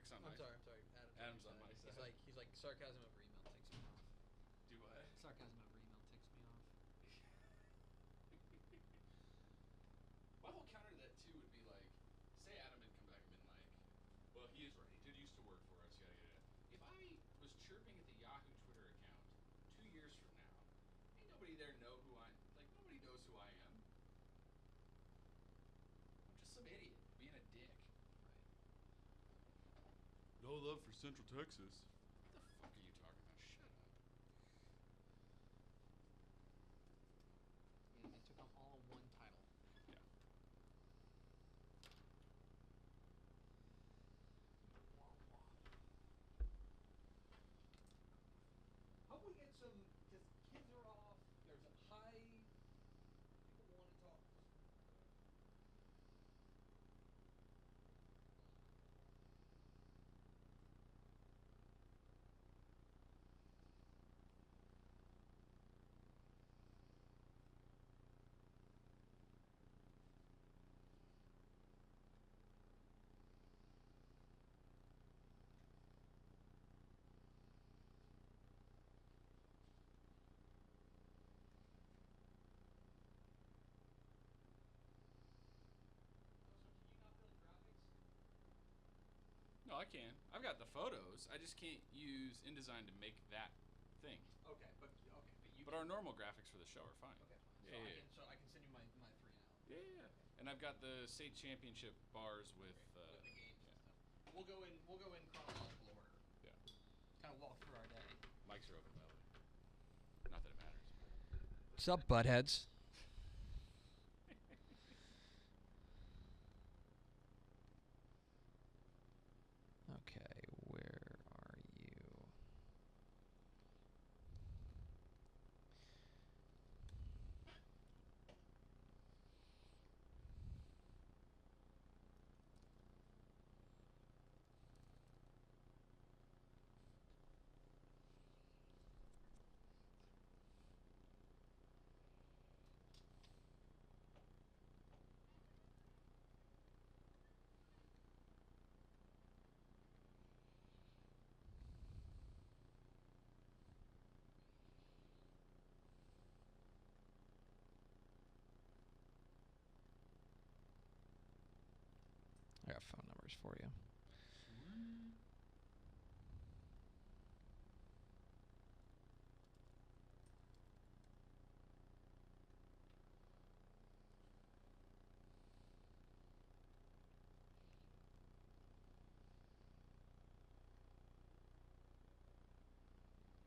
Mike's on my side. I'm sorry. Adam's on my side. He's like sarcasm over email takes me off. Do what? Sarcasm over email takes me off. My whole counter to that too would be like, say Adam had come back and been like, well, he is right. He did used to work for us. Yada yada. If I was chirping at the Yahoo Twitter account 2 years from now, ain't nobody there know who I like. Nobody knows who I am. I'm just some idiot being a dick. Right. No love for Central Texas. What the fuck are you talking about? Shut up. And it took them all one title. Yeah. Hope we get some, because kids are off, there's a high, people want to talk. No, I can. I've got the photos. I just can't use InDesign to make that thing. Okay, but you. But our normal graphics for the show are fine. Okay, Yeah, fine. yeah. So I can send you my 3 now. Yeah, yeah. And I've got the state championship bars with the games yeah. and stuff. We'll go in chronological order. Yeah. Kind of walk through our day. Mics are open, by the way. Not that it matters. What's up, buttheads? Okay, where are you? I got phone numbers for you.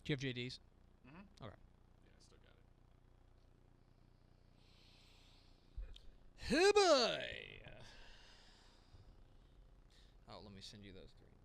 Do you have JDs? Mm-hmm. Okay. Yeah, I still got it. Hey boy! Oh, let me send you those 3 thingies.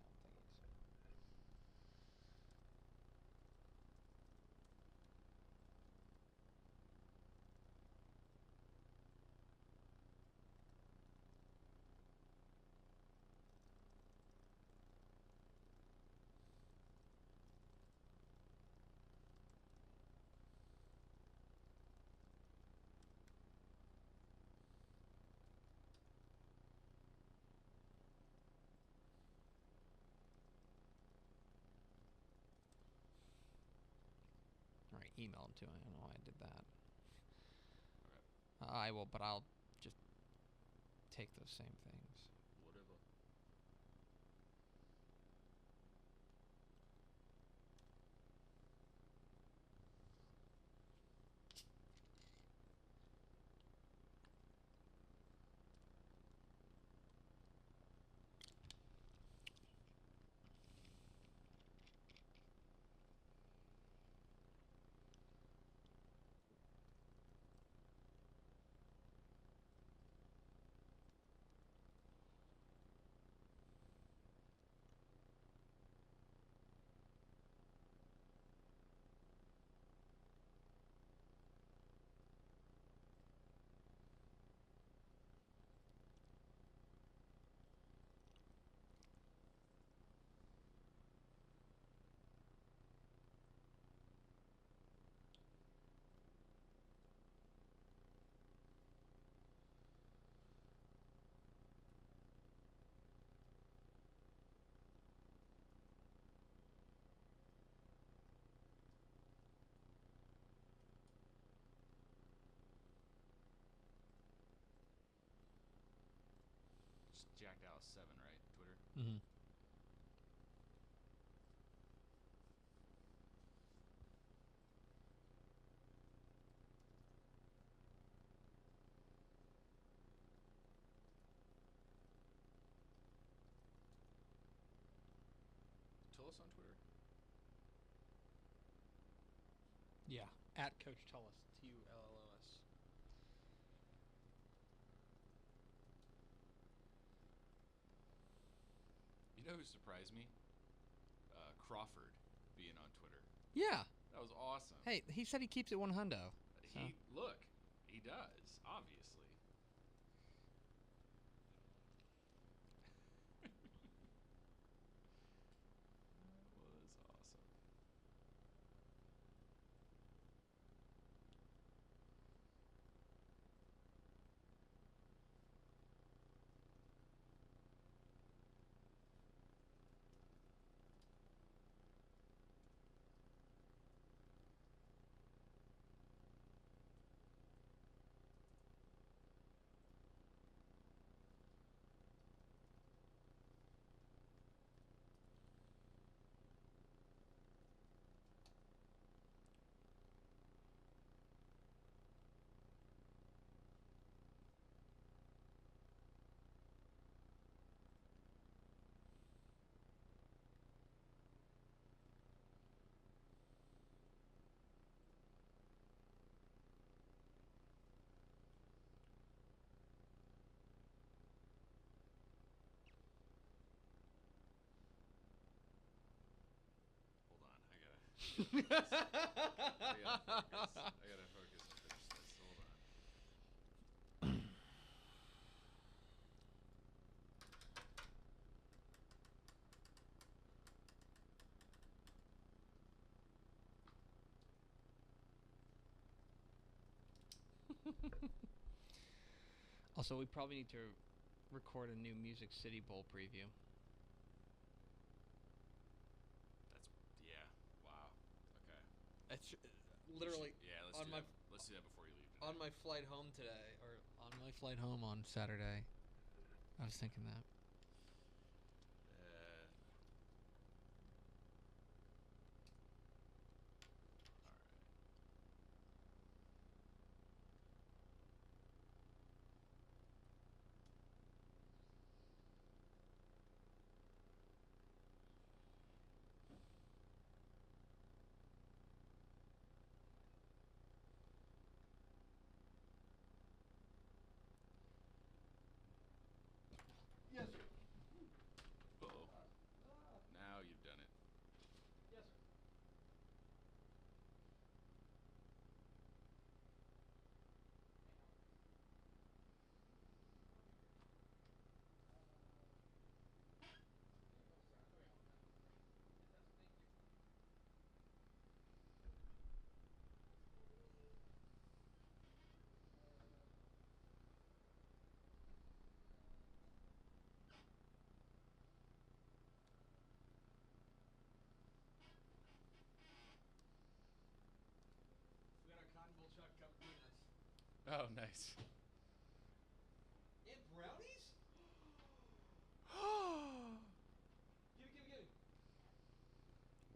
Alright, email them to me. I don't know why I did that. Okay. I will, but I'll just take those same things. Whatever. Jack Dallas 7, right? Twitter. Mm-hmm. Tullos on Twitter. Yeah, at Coach Tullos, Tullos. You know who surprised me? Crawford being on Twitter. Yeah. That was awesome. Hey, he said he keeps it 100. He does, obviously. That was awesome. Hold on, I gotta focus and finish this. Hold on. Also, we probably need to record a new Music City Bowl preview. Wow. Okay. It's literally Let's do that before you leave. on my flight home today, or on my flight home on Saturday. I was thinking that. All right. Yes, sir. Uh-oh. Now you've done it. Yes, sir. We got our cotton bowl chocolate covered peanuts. Oh, nice. And brownies? Give me.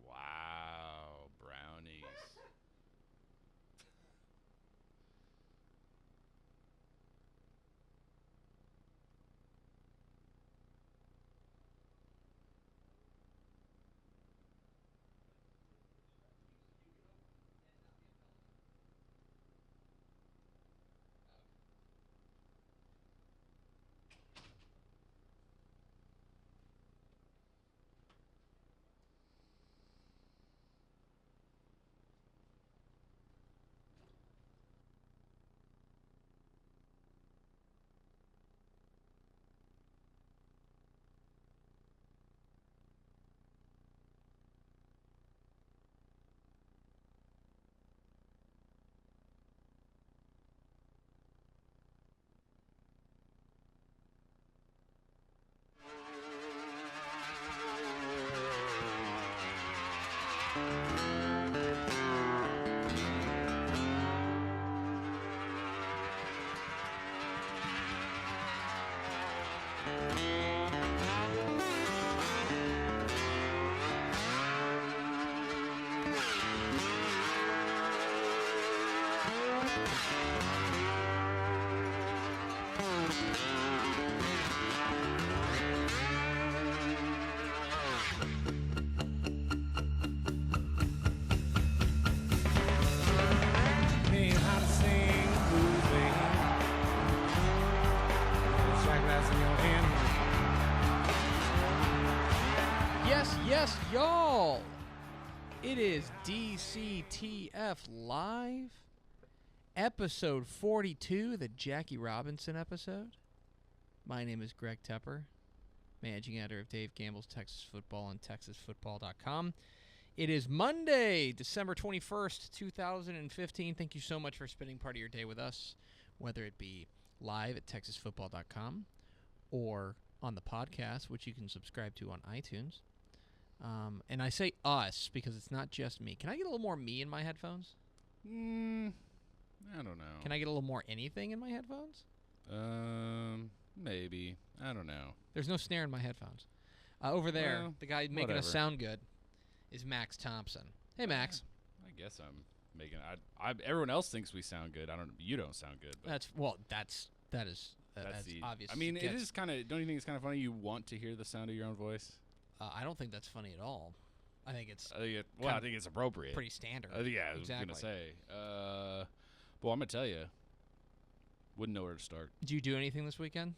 Wow, brownies. Yes, y'all. It is DCTF Live, episode 42, the Jackie Robinson episode. My name is Greg Tepper, managing editor of Dave Campbell's Texas Football on TexasFootball.com. It is Monday, December 21st, 2015. Thank you so much for spending part of your day with us, whether it be live at TexasFootball.com or on the podcast, which you can subscribe to on iTunes. And I say us because it's not just me. Can I get a little more me in my headphones? I don't know. Can I get a little more anything in my headphones? Maybe. I don't know. There's no snare in my headphones. Over there, Well, the guy making us sound good is Max Thompson. Hey, Max. I guess I'm making. Everyone else thinks we sound good. You don't sound good. But That's obvious. I mean, it is kind of. Don't you think it's kind of funny? You want to hear the sound of your own voice? I don't think that's funny at all. I think it's I think it's appropriate. pretty standard. Yeah, I was exactly. gonna say. Well, I'm gonna tell you. Wouldn't know where to start. Did you do anything this weekend?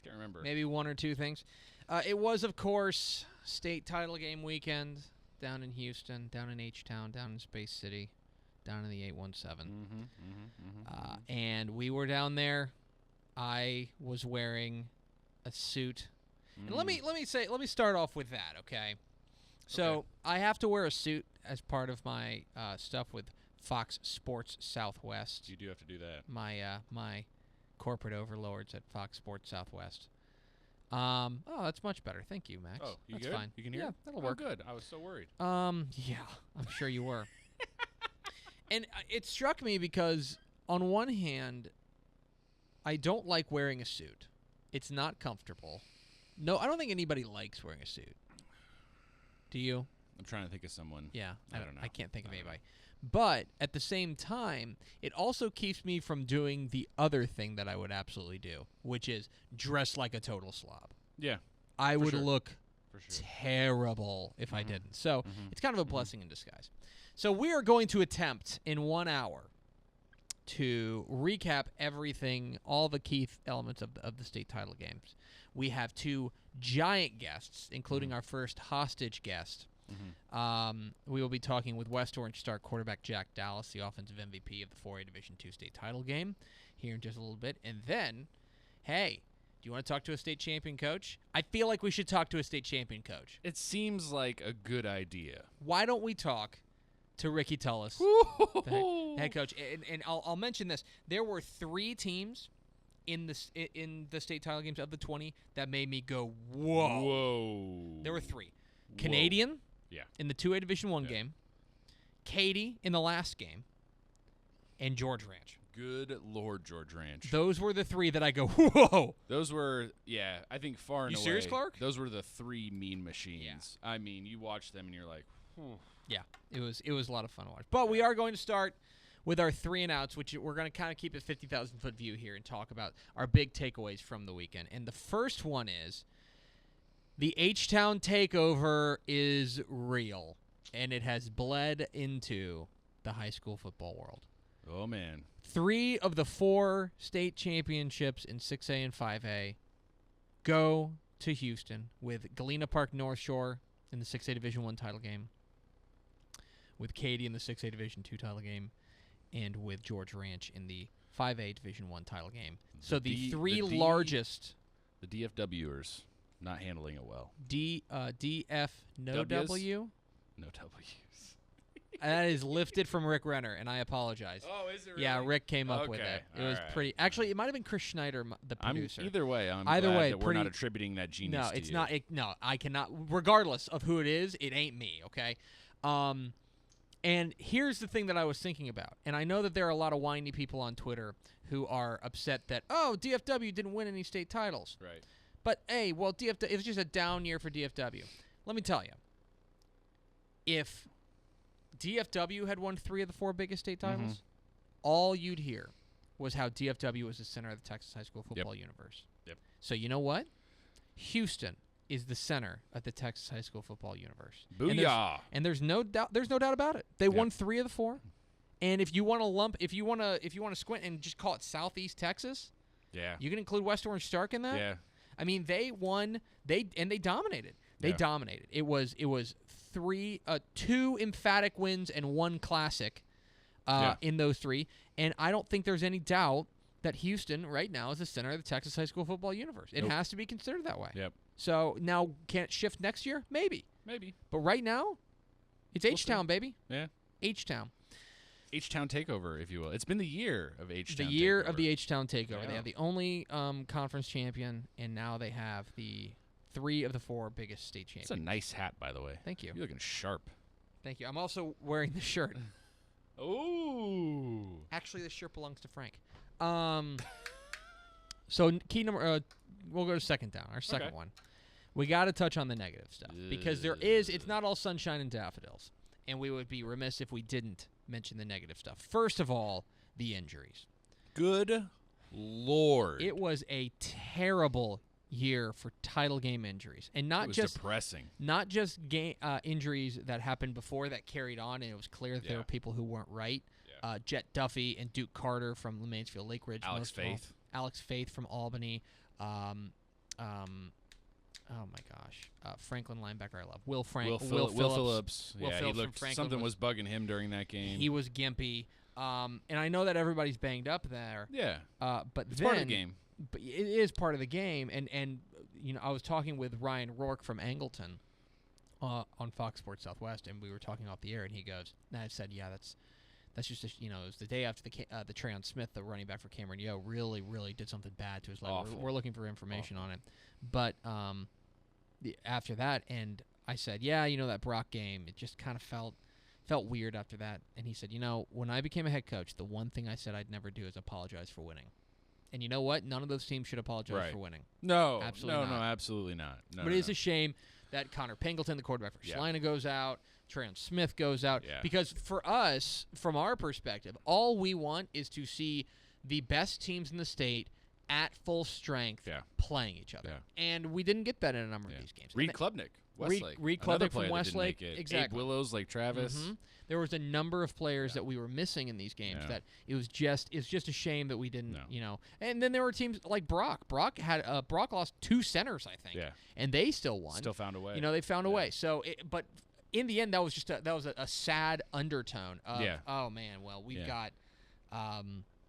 Can't remember. Maybe one or two things. It was, of course, state title game weekend down in Houston, down in H-Town, down in Space City, down in the 817. And we were down there. I was wearing a suit. And let me start off with that, okay? So Okay. I have to wear a suit as part of my stuff with Fox Sports Southwest. You do have to do that. My corporate overlords at Fox Sports Southwest. Oh, that's much better. Thank you, Max. Oh, you that's good? fine. You can hear? Yeah, it? that'll Oh, work. good. I was so worried. Yeah, I'm sure you were. And it struck me because on one hand, I don't like wearing a suit. It's not comfortable. No, I don't think anybody likes wearing a suit. Do you? I'm trying to think of someone. Yeah, I don't know. I can't think of I don't anybody. But at the same time, it also keeps me from doing the other thing that I would absolutely do, which is dress like a total slob. Yeah, I would sure. look for sure. terrible if I didn't. So Mhm. it's kind of a blessing in disguise. So we are going to attempt in 1 hour to recap everything, all the key elements of the state title games. We have two giant guests, including our first hostage guest. We will be talking with West Orange star quarterback Jack Dallas, the offensive MVP of the 4A Division II state title game, here in just a little bit. And then, hey, do you want to talk to a state champion coach? I feel like we should talk to a state champion coach. It seems like a good idea. Why don't we talk to Ricky Tullos, the head coach? And I'll mention this. There were 3 teams in the state title games of the 20 that made me go, whoa. Whoa. There were 3. Canadian Yeah. in the 2A Division I Yeah. game, Katy in the last game, and George Ranch. Good Lord, George Ranch. Those were the 3 that I go, whoa. Those were, I think far and You away. serious, Clark? Those were the 3 mean machines. I mean, you watch them and you're like, Yeah, it was a lot of fun to watch. But we are going to start with our 3 and outs, which we're going to kind of keep a 50,000-foot view here and talk about our big takeaways from the weekend. And the first one is the H-Town takeover is real, and it has bled into the high school football world. oh, man. 3 of the 4 state championships in 6A and 5A go to Houston, with Galena Park North Shore in the 6A Division I title game, with Katy in the 6A Division II title game, and with George Ranch in the 5A Division I title game. So the 3 largest The DFWers not handling it well. DF no W's? W. No W's. That is lifted from Rick Renner, and I apologize. Oh, is it really? Yeah, Rick came up with Okay, it. It was alright. pretty. Actually, it might have been Chris Schneider, the producer. Either way, I'm Either glad way, that we're not attributing that genius No, to it's you. not. No, I cannot. Regardless of who it is, it ain't me. Okay. And here's the thing that I was thinking about, and I know that there are a lot of whiny people on Twitter who are upset that DFW didn't win any state titles. Right. But hey, well, DFW, it was just a down year for DFW. Let me tell you, if DFW had won 3 of the 4 biggest state titles, all you'd hear was how DFW was the center of the Texas high school football universe. Yep. So you know what? Houston is the center of the Texas high school football universe. Booyah! And there's no doubt about it. They won 3 of the 4. And if you want to if you want to squint and just call it Southeast Texas, Yeah. you can include West Orange Stark in that. Yeah. I mean, they won. They dominated. They dominated. It was 2 emphatic wins and 1 classic in those 3. And I don't think there's any doubt that Houston right now is the center of the Texas high school football universe. It has to be considered that way. Yep. So now, can it shift next year? Maybe. But right now, it's H-Town, baby. Yeah. H-Town. H-Town takeover, if you will. It's been the year of H-Town The year takeover. of the H-Town takeover. Yeah. They have the only conference champion, and now they have the 3 of the 4 biggest state champions. It's a nice hat, by the way. Thank you. You're looking sharp. Thank you. I'm also wearing the shirt. Ooh. Actually, the shirt belongs to Frank. So key number, we'll go to second down, our second one. We got to touch on the negative stuff because it's not all sunshine and daffodils, and we would be remiss if we didn't mention the negative stuff. First of all, the injuries. Good Lord. It was a terrible year for title game injuries, and not just depressing. Not just injuries that happened before that carried on, and it was clear that there were people who weren't right. Yeah. Jet Duffy and Duke Carter from Mansfield Lake Ridge. Alex Faith from Albany. Oh my gosh, Franklin linebacker I love. Will Phillips. Yeah, he looked something was bugging him during that game. He was gimpy. And I know that everybody's banged up there. Yeah. But it's part of the game. But it is part of the game, and you know, I was talking with Ryan Rourke from Angleton on Fox Sports Southwest, and we were talking off the air, and he goes, and I said, yeah, that's just it was the day after the Trayon Smith, the running back for Cameron Yo, really did something bad to his leg. We're looking for information on it, but after that, and I said, yeah, you know, that Brock game, it just kind of felt weird after that, and he said, you know, when I became a head coach, the one thing I said I'd never do is apologize for winning. And you know what? None of those teams should apologize for winning. No, absolutely not. No, absolutely not. No, but it is a shame that Connor Pingleton, the quarterback for Salina, goes out. Trayon Smith goes out. Yeah. Because for us, from our perspective, all we want is to see the best teams in the state at full strength playing each other. Yeah. And we didn't get that in a number of these games. Reed Klubnik, Westlake. Reed Klubnik from Westlake. Exactly. Abe Willows, like Travis. Mm-hmm. There was a number of players that we were missing in these games that it's just a shame that we didn't, you know. And then there were teams like Brock. Brock lost 2 centers, I think. Yeah. And they still won. Still found a way. You know, they found a way. So, but in the end, that was just a sad undertone of, oh man, well, we've got,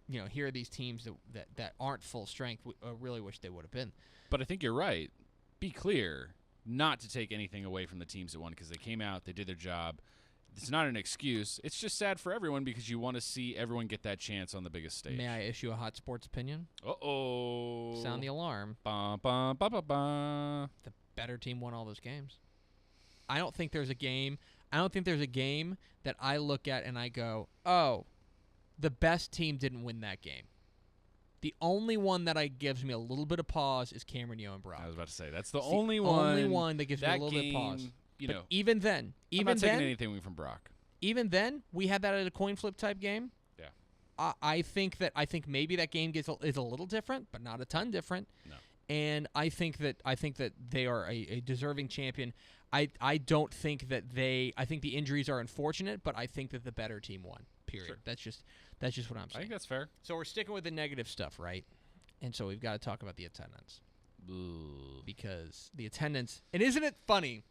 you know, here are these teams that aren't full strength. I really wish they would have been. But I think you're right. Be clear, not to take anything away from the teams that won, because they came out, they did their job. It's not an excuse. It's just sad for everyone because you want to see everyone get that chance on the biggest stage. May I issue a hot sports opinion? Uh-oh. Sound the alarm. Ba, ba, ba, ba, ba. The better team won all those games. I don't think there's a game that I look at and I go, oh, the best team didn't win that game. The only one that gives me a little bit of pause is Cameron Yo and Brock. I was about to say, that's the it's only the one. only one that gives me a little bit of pause. You but know, even then, I'm not taking anything away from Brock. Even then, we had that at a coin flip type game. Yeah. I think maybe that game is a little different, but not a ton different. No. And I think that they are a deserving champion. I don't think that I think the injuries are unfortunate, but I think that the better team won. Period. Sure. That's just what I'm saying. I think that's fair. So we're sticking with the negative stuff, right? And so we've got to talk about the attendance. Ooh. Because the attendance, and isn't it funny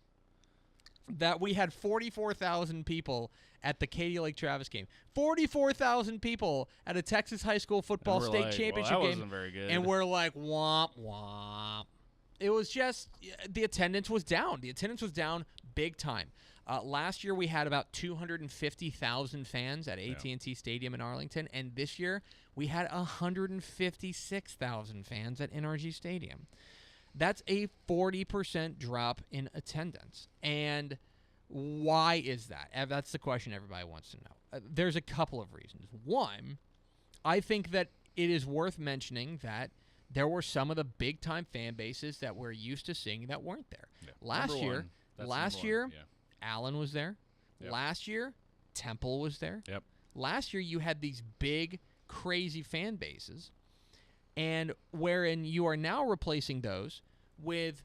that we had 44,000 people at the Katy Lake Travis game? 44,000 people at a Texas high school football state championship that game. Wasn't very good. And we're like, womp, womp. It was just, the attendance was down. The attendance was down big time. Last year we had about 250,000 fans at AT&T Stadium in Arlington, and this year we had 156,000 fans at NRG Stadium. That's a 40% drop in attendance. And why is that? That's the question everybody wants to know. There's a couple of reasons. One, I think that it is worth mentioning that there were some of the big-time fan bases that we're used to seeing that weren't there. Yeah. Last year, Allen was there. Yep. Last year, Temple was there. Yep. Last year, you had these big, crazy fan bases, and wherein you are now replacing those with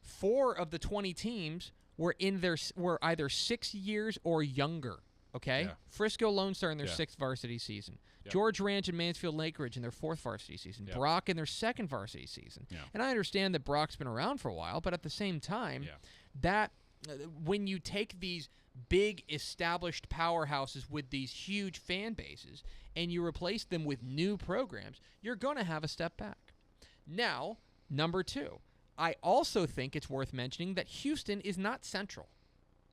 4 of the 20 teams were either 6 years or younger. Okay, Yeah. Frisco Lone Star in their 6th varsity season. Yep. George Ranch and Mansfield Lake Ridge in their 4th varsity season. Yep. Brock in their 2nd varsity season. Yeah. And I understand that Brock's been around for a while, but at the same time, Yeah. that when you take these big established powerhouses with these huge fan bases and you replace them with new programs, you're going to have a step back. Now, number 2, I also think it's worth mentioning that Houston is not central.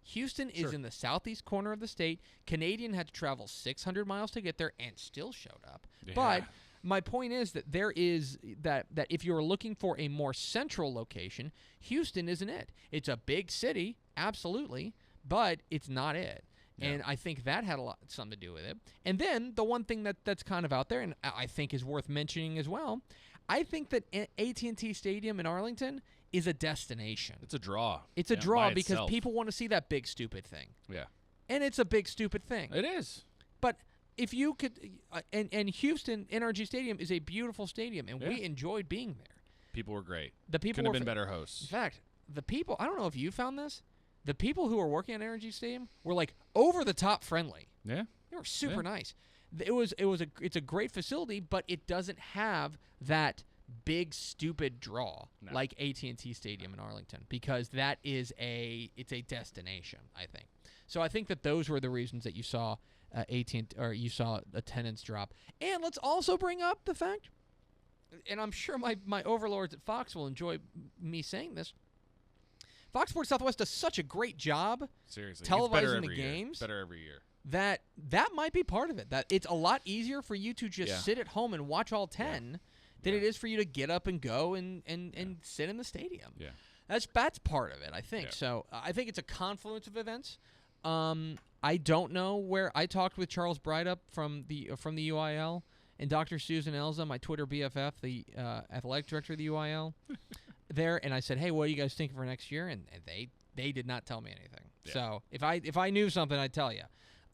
Houston is in the southeast corner of the state. Canadian had to travel 600 miles to get there and still showed up. Yeah. But my point is that there is that if you're looking for a more central location, Houston isn't it. It's a big city, absolutely, but it's not it. Yeah. And I think that had something to do with it. And then the one thing that's kind of out there, and I think is worth mentioning as well, I think that AT&T Stadium in Arlington is a destination. It's a draw. It's a Yeah, draw by because itself. people want to see that big stupid thing. Yeah. And it's a big stupid thing. It is. But if you could, and Houston NRG Stadium is a beautiful stadium, and we Yeah. enjoyed being there. People were great. The people Couldn't were have been better In hosts. fact, the people, I don't know if you found this, the people who were working at NRG Stadium were like over the top friendly. Yeah. They were super Yeah. nice. It's a great facility, but it doesn't have that big stupid draw No. like AT&T Stadium in Arlington, because that is it's a destination, I think. So I think that those were the reasons that you saw you saw attendance drop. And let's also bring up the fact, and I'm sure my overlords at Fox will enjoy me saying this, Fox Sports Southwest does such a great job Seriously. It's televising better the every year. games. Better every year. that might be part of it. That it's a lot easier for you to just Yeah. sit at home and watch all 10 than Yeah. it is for you to get up and go and sit in the stadium. Yeah. That's part of it, I think. Yeah. So I think it's a confluence of events. I don't know where I talked with Charles Breidup from the UIL and Dr. Susan Elza, my Twitter BFF, the athletic director of the UIL, there, and I said, "Hey, what are you guys thinking for next year?" And they did not tell me anything. Yeah. So if I knew something, I'd tell you.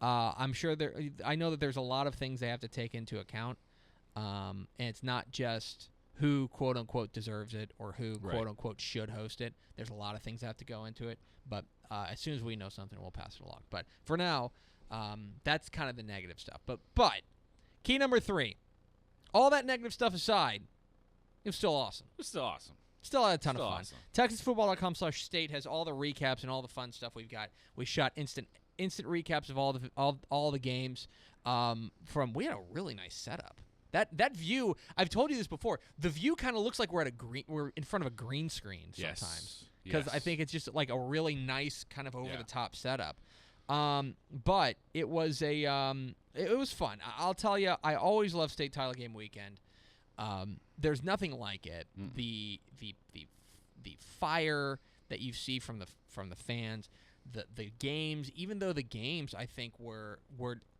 I'm sure I know that there's a lot of things they have to take into account, and it's not just who quote unquote deserves it or who Right. quote unquote should host it. There's a lot of things that have to go into it. But as soon as we know something, we'll pass it along. But for now, that's kind of the negative stuff. But key number 3, all that negative stuff aside, it was still awesome. It's still awesome. Still had a ton Still of fun. awesome. TexasFootball.com/state has all the recaps and all the fun stuff we've got. We shot instant recaps of all the games. We had a really nice setup. That view, I've told you this before. The view kind of looks like we're in front of a green screen sometimes. Yes. Because I Yes. think it's just like a really nice kind of over the top setup. But it was it was fun. I'll tell you, I always love state title game weekend. There's nothing like it. Mm. The fire that you see from the fans, the games, even though the games I think were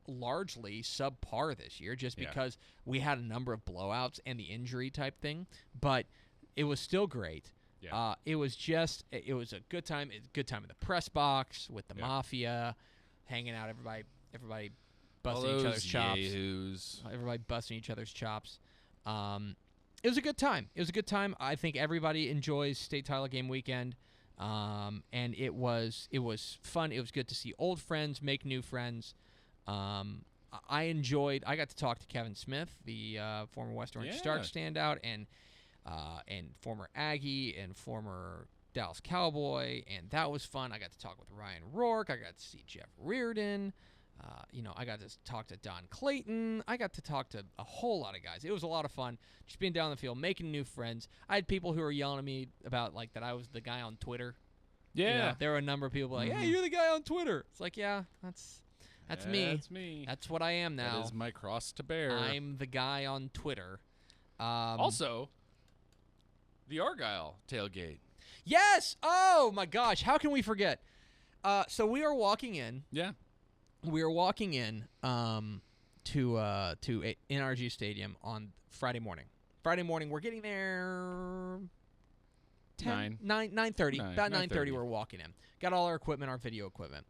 largely subpar this year, just Yeah. because we had a number of blowouts and the injury type thing, but it was still great. Yeah. It was a good time. It's a good time in the press box with the Yeah. mafia, hanging out, everybody All busting each other's those chops. yahoos. Everybody busting each other's chops. It was a good time. I think everybody enjoys state title game weekend. And it was fun. It was good to see old friends make new friends. I got to talk to Kevin Smith, the former West Orange Stark standout, and former Aggie and former Dallas Cowboy, and that was fun. I got to talk with Ryan Rourke. I got to see Jeff Reardon. I got to talk to Don Clayton. I got to talk to a whole lot of guys. It was a lot of fun just being down the field, making new friends. I had people who were yelling at me about like that I was the guy on Twitter. Yeah. You know, there were a number of people like, "Hey, Mhm. you're the guy on Twitter." It's like, yeah, that's me. That's me. That's what I am now. That is my cross to bear. I'm the guy on Twitter. Also, the Argyle tailgate. Yes. Oh my gosh, how can we forget? So we are walking in. Yeah. We are walking in to NRG Stadium on Friday morning. We're getting there 9:30. About 9:30 we're walking in. Got all our equipment, our video equipment.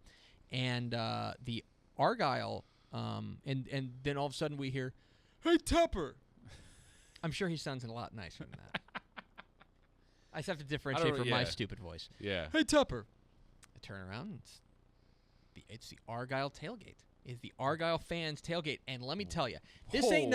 And the Argyle and then all of a sudden we hear, "Hey Tepper." I'm sure he sounds a lot nicer than that. I just have to differentiate from my stupid voice. Yeah. "Hey Tepper." I turn around and it's the Argyle tailgate. is the Argyle Fans Tailgate. And let me tell you, this ain't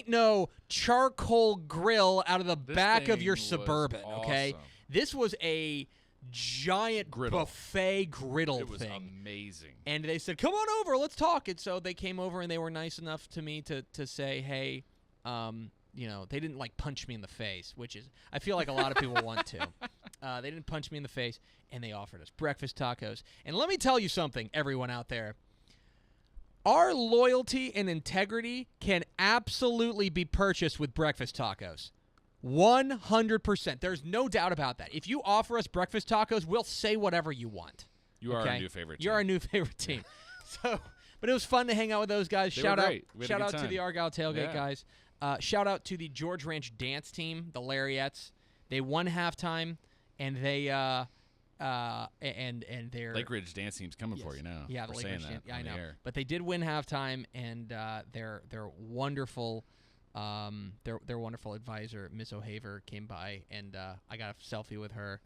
no charcoal grill out of the back of your thing was Suburban, okay? awesome. This was a giant Griddle. buffet griddle It was thing. amazing. And they said, come on over, let's talk. And so they came over, and they were nice enough to me to say, hey, they didn't, like, punch me in the face, which is, I feel like a lot of people want to. They didn't punch me in the face, and they offered us breakfast tacos. And let me tell you something, everyone out there. Our loyalty and integrity can absolutely be purchased with breakfast tacos. 100%. There's no doubt about that. If you offer us breakfast tacos, we'll say whatever you want. You are our new favorite team. You're our new favorite team. But it was fun to hang out with those guys. Shout out to the Argyle Tailgate guys. Shout out to the George Ranch dance team, the Larriettes. They won halftime, and they and their Lake Ridge dance team's coming for you now. Yeah, the We're Lake saying Ridge that dance. Yeah, I on the know. air. But they did win halftime, and their wonderful their wonderful advisor, Miss O'Haver, came by, and I got a selfie with her.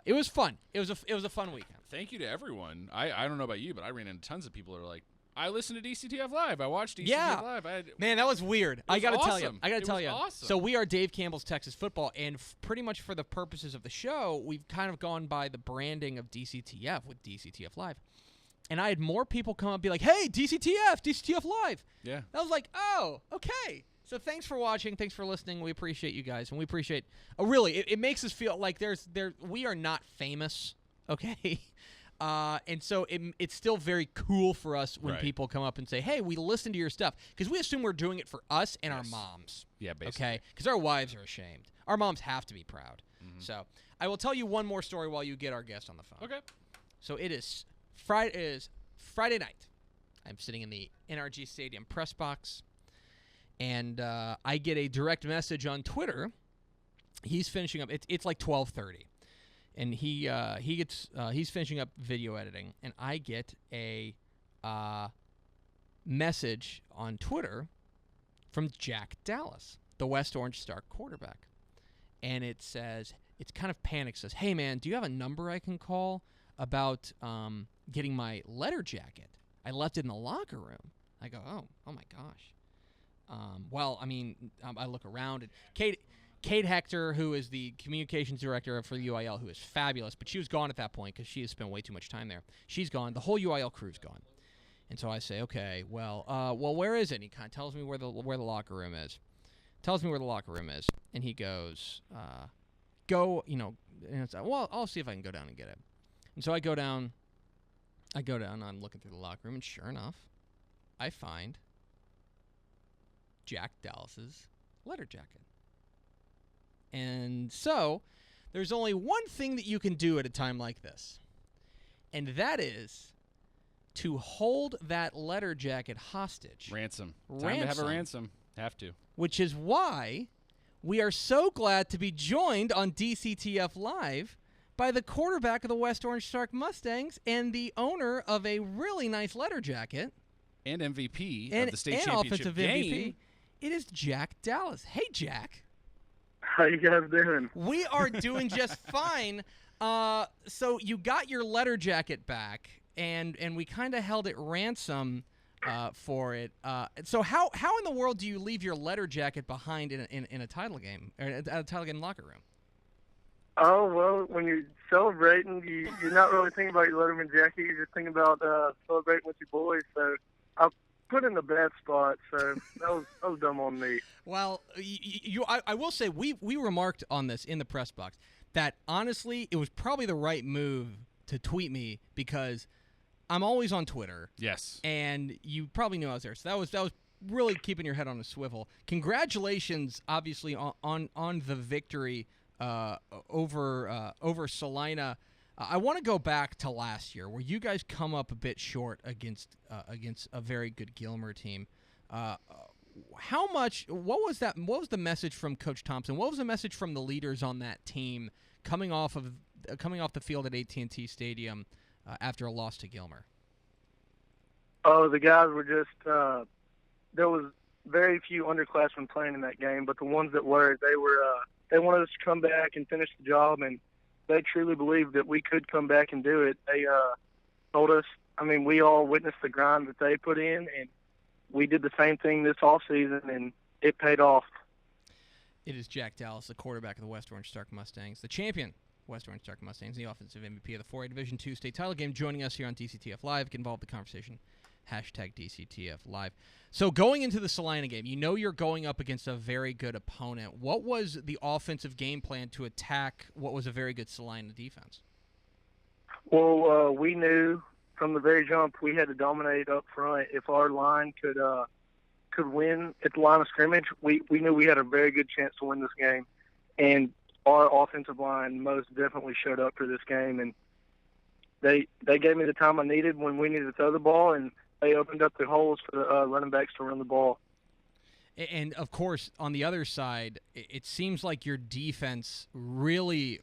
It was fun. It was a fun weekend. Thank you to everyone. I don't know about you, but I ran into tons of people who are like, I listened to DCTF Live. I watched DCTF Live. Man, that was weird. I got to tell you. awesome. I got to It tell was you. awesome. So we are Dave Campbell's Texas Football, and pretty much for the purposes of the show, we've kind of gone by the branding of DCTF with DCTF Live. And I had more people come up and be like, hey, DCTF Live. Yeah. I was like, oh, okay. So thanks for watching. Thanks for listening. We appreciate you guys, and we appreciate really. It makes us feel like we are not famous, okay? And so it's still very cool for us when people come up and say, hey, we listen to your stuff, because we assume we're doing it for us and our moms. Yeah, basically. Okay, because our wives are ashamed. Our moms have to be proud. Mm-hmm. So I will tell you one more story while you get our guest on the phone. Okay. So it is Friday night. I'm sitting in the NRG Stadium press box. And I get a direct message on Twitter. He's finishing up. It's like 12:30, and he's finishing up video editing, and I get a message on Twitter from Jack Dallas, the West Orange Star quarterback, and it says, it's kind of panicked. Says, hey man, do you have a number I can call about getting my letter jacket? I left it in the locker room. I go, oh my gosh. Well, I mean, I look around, and Kate Hector, who is the communications director for the UIL, who is fabulous, but she was gone at that point because she has spent way too much time there. She's gone. The whole UIL crew's gone. And so I say, okay, well, where is it? And he kind of tells me where the locker room is. Tells me where the locker room is, and he goes, go, and it's, well, I'll see if I can go down and get it. And so I go down, I'm looking through the locker room, and sure enough, I find Jack Dallas's letter jacket. And so there's only one thing that you can do at a time like this, and that is to hold that letter jacket hostage. Ransom. Time to have a ransom. Have to. Which is why we are so glad to be joined on DCTF Live by the quarterback of the West Orange Stark Mustangs and the owner of a really nice letter jacket. And MVP of the state championship offensive game. MVP. It is Jack Dallas. Hey, Jack. How you guys doing? We are doing just fine. So you got your letter jacket back, and we kind of held it ransom for it. So how in the world do you leave your letter jacket behind in a title game, or at a title game locker room? Oh, well, when you're celebrating, you're not really thinking about your Letterman jacket. You're just thinking about celebrating with your boys. So I put in a bad spot, so that was dumb on me. Well, I will say we remarked on this in the press box that honestly it was probably the right move to tweet me, because I'm always on Twitter. Yes. And you probably knew I was there, so that was really keeping your head on a swivel. Congratulations, obviously, on the victory over Salina. I want to go back to last year, where you guys come up a bit short against a very good Gilmer team. What was the message from Coach Thompson? What was the message from the leaders on that team coming off the field at AT&T Stadium after a loss to Gilmer? Oh, the guys were just there was very few underclassmen playing in that game, but the ones that were, they wanted us to come back and finish the job, and they truly believed that we could come back and do it. They told us I mean, we all witnessed the grind that they put in, and we did the same thing this offseason, and it paid off. It is Jack Dallas, the quarterback of the West Orange Stark Mustangs, the champion West Orange Stark Mustangs, the offensive MVP of the 4A Division II state title game, joining us here on DCTF Live. Get involved in the conversation. Hashtag DCTF Live. So going into the Salina game, you know you're going up against a very good opponent. What was the offensive game plan to attack what was a very good Salina defense? Well, we knew from the very jump we had to dominate up front. If our line could win at the line of scrimmage, we knew we had a very good chance to win this game. And our offensive line most definitely showed up for this game, and they gave me the time I needed when we needed to throw the ball, and they opened up the holes for the running backs to run the ball. And, of course, on the other side, it seems like your defense really,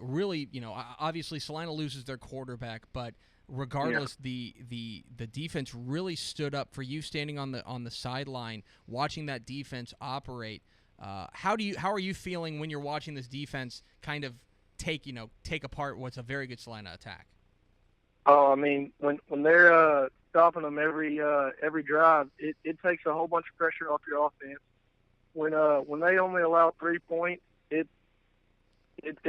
obviously Salina loses their quarterback, but regardless, the defense really stood up for you standing on the sideline, watching that defense operate. How are you feeling when you're watching this defense kind of take apart what's a very good Salina attack? Oh, I mean, when they're stopping them every drive, it takes a whole bunch of pressure off your offense. When they only allow 3 points, it's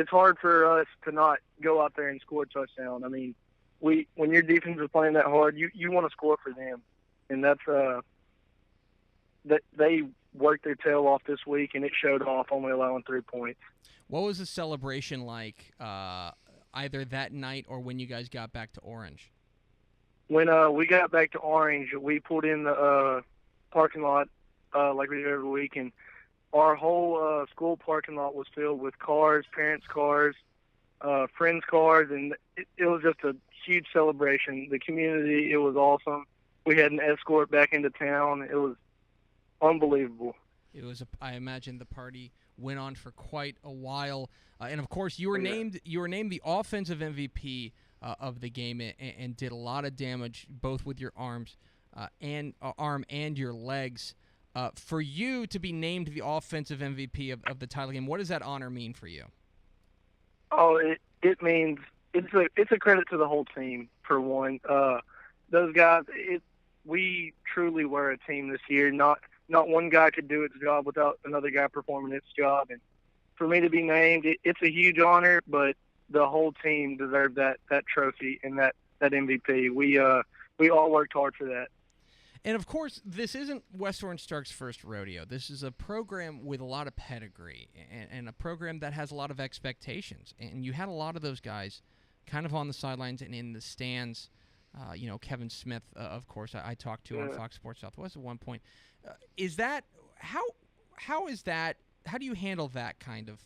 hard for us to not go out there and score a touchdown. I mean, when your defense is playing that hard, you want to score for them, and that's that they worked their tail off this week, and it showed off, only allowing 3 points. What was the celebration like, either that night or when you guys got back to Orange? When we got back to Orange, we pulled in the parking lot like we do every week, and our whole school parking lot was filled with cars, parents' cars, friends' cars, and it was just a huge celebration. The community, it was awesome. We had an escort back into town. It was unbelievable. It was. I imagine the party went on for quite a while, and of course, you were named the offensive MVP of the game, and did a lot of damage both with your arm and your legs. For you to be named the offensive MVP of the title game, what does that honor mean for you? Oh, it means it's a credit to the whole team. For one, those guys, we truly were a team this year. Not one guy could do its job without another guy performing its job. And for me to be named, it's a huge honor. But the whole team deserved that trophy and that MVP. We all worked hard for that. And, of course, this isn't West Orange Stark's first rodeo. This is a program with a lot of pedigree and a program that has a lot of expectations. And you had a lot of those guys kind of on the sidelines and in the stands. Kevin Smith, of course, I talked to on Fox Sports Southwest at one point. Is that how is that? How do you handle that kind of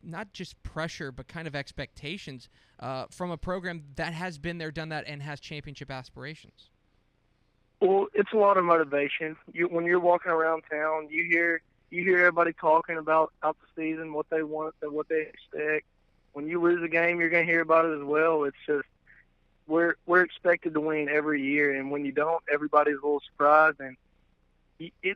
not just pressure but kind of expectations from a program that has been there, done that, and has championship aspirations? Well, it's a lot of motivation. When you're walking around town, you hear everybody talking about out the season, what they want and what they expect. When you lose a game, you're going to hear about it as well. It's just we're expected to win every year, and when you don't, everybody's a little surprised. And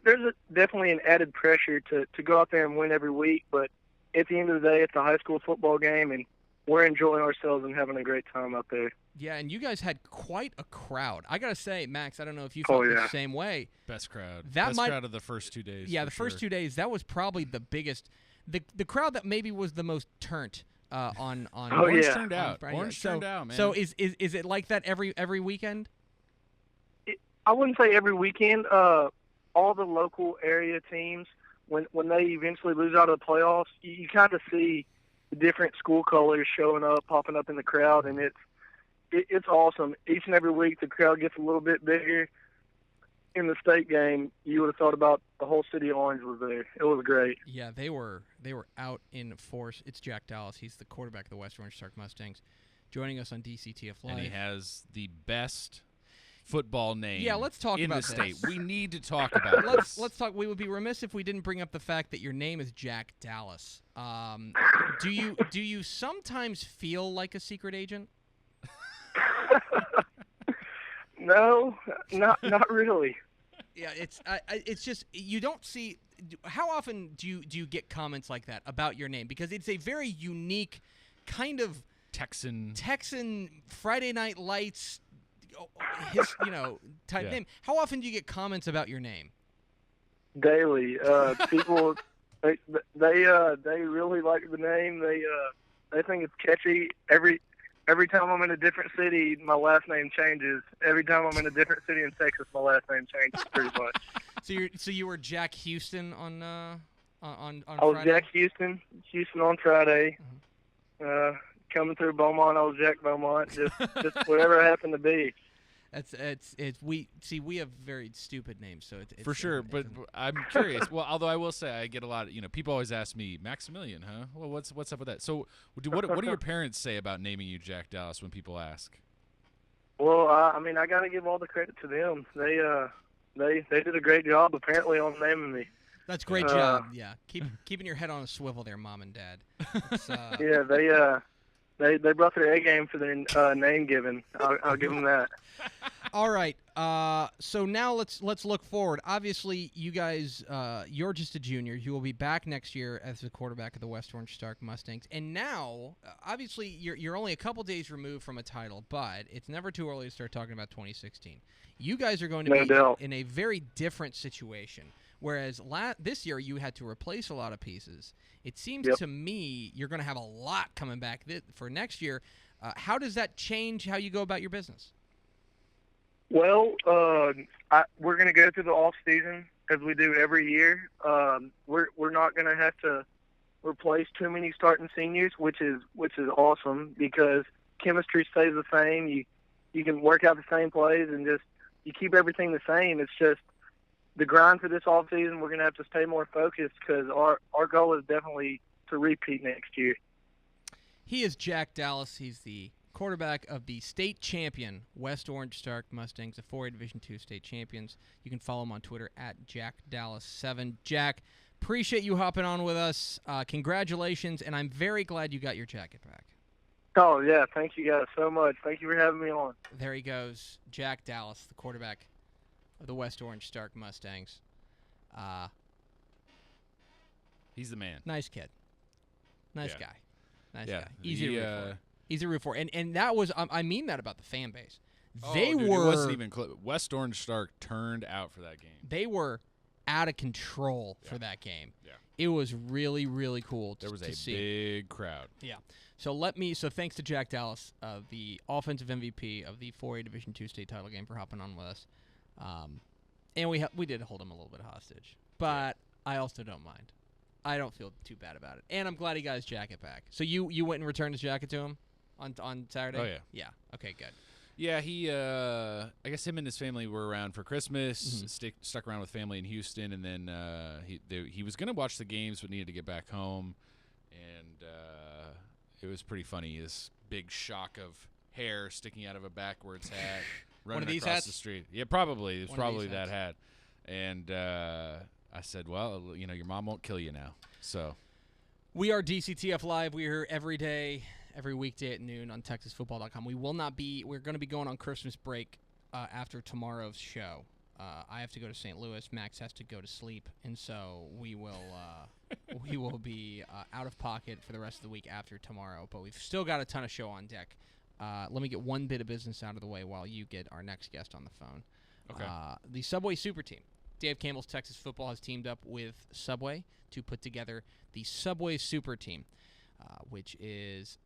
there's definitely an added pressure to go out there and win every week. But at the end of the day, it's a high school football game, and we're enjoying ourselves and having a great time out there. Yeah, and you guys had quite a crowd. I got to say, Max, I don't know if you felt the same way. Best crowd. Best crowd of the first 2 days. Yeah, the first 2 days, that was probably the biggest. The crowd that maybe was the most turnt on Orange turned out. Orange turned out, man. So is it like that every weekend? I wouldn't say every weekend. All the local area teams, when they eventually lose out of the playoffs, you kind of see the different school colors popping up in the crowd, and it's awesome. Each and every week, the crowd gets a little bit bigger. In the state game, you would have thought about the whole city of Orange was there. It was great. Yeah, they were out in force. It's Jack Dallas. He's the quarterback of the West Orange Stark Mustangs, joining us on DCTF Live. And he has the best football name. Yeah, let's talk in about the state. this. We need to talk about this. Let's talk. We would be remiss if we didn't bring up the fact that your name is Jack Dallas. Do you sometimes feel like a secret agent? No, not really. Yeah, it's just you don't see. How often do you get comments like that about your name? Because it's a very unique kind of Texan Friday Night Lights type Yeah. name. How often do you get comments about your name? Daily. People, they really like the name. They think it's catchy. Every time I'm in a different city, my last name changes. Every time I'm in a different city in Texas, my last name changes pretty much. So you were Jack Houston on I was Friday? Jack Houston on Friday. Coming through Beaumont, I was Jack Beaumont. Just whatever it happened to be. We have very stupid names, so it's For sure, but I'm curious. Well, although I will say I get a lot of, people always ask me, Maximilian, huh? Well, what's up with that? So what do your parents say about naming you Jack Dallas when people ask? Well, I got to give all the credit to them. They did a great job apparently on naming me. That's a great job. Yeah, keeping your head on a swivel there, Mom and Dad. Yeah, they brought their A game for their name giving. I'll give them that. All right. So now let's look forward. Obviously, you guys, you're just a junior. You will be back next year as the quarterback of the West Orange Stark Mustangs. And now, obviously, you're only a couple days removed from a title, but it's never too early to start talking about 2016. You guys are going to be in a very different situation. Whereas this year you had to replace a lot of pieces. It seems to me you're going to have a lot coming back for next year. How does that change how you go about your business? Well, we're going to go through the off season as we do every year. We're not going to have to replace too many starting seniors, which is awesome because chemistry stays the same. You can work out the same plays and just you keep everything the same. It's just the grind for this off season. We're going to have to stay more focused because our goal is definitely to repeat next year. He is Jack Dallas. He's the quarterback of the state champion West Orange Stark Mustangs, the 4A Division II state champions. You can follow him on Twitter at JackDallas7. Jack, appreciate you hopping on with us. Congratulations, and I'm very glad you got your jacket back. Oh, yeah. Thank you guys so much. Thank you for having me on. There he goes, Jack Dallas, the quarterback of the West Orange Stark Mustangs. He's the man. Nice kid. Nice guy. Nice Yeah. guy. Easy to root for. Easy to root for. And that was, I mean that about the fan base. They were. It wasn't even close. West Orange Stark turned out for that game. They were out of control for that game. Yeah. It was really, really cool to see. There was a big crowd. Yeah. So thanks to Jack Dallas, the offensive MVP of the 4A Division II state title game, for hopping on with us. And we did hold him a little bit hostage, but I also don't mind. I don't feel too bad about it, and I'm glad he got his jacket back. So you went and returned his jacket to him on Saturday? Oh yeah. Yeah. Okay. Good. Yeah, he. I guess him and his family were around for Christmas. Stuck around with family in Houston, and then he was gonna watch the games, but needed to get back home, and it was pretty funny. His big shock of hair sticking out of a backwards hat. Running One of these across hats? the street. Yeah, probably. It was One of probably these that hat. And I said, well, your mom won't kill you now. So we are DCTF Live. We are here every day, every weekday at noon on TexasFootball.com. We're going to be going on Christmas break after tomorrow's show. I have to go to St. Louis. Max has to go to sleep. And so we will be out of pocket for the rest of the week after tomorrow. But we've still got a ton of show on deck. Let me get one bit of business out of the way while you get our next guest on the phone. Okay. The Subway Super Team. Dave Campbell's Texas Football has teamed up with Subway to put together the Subway Super Team, which is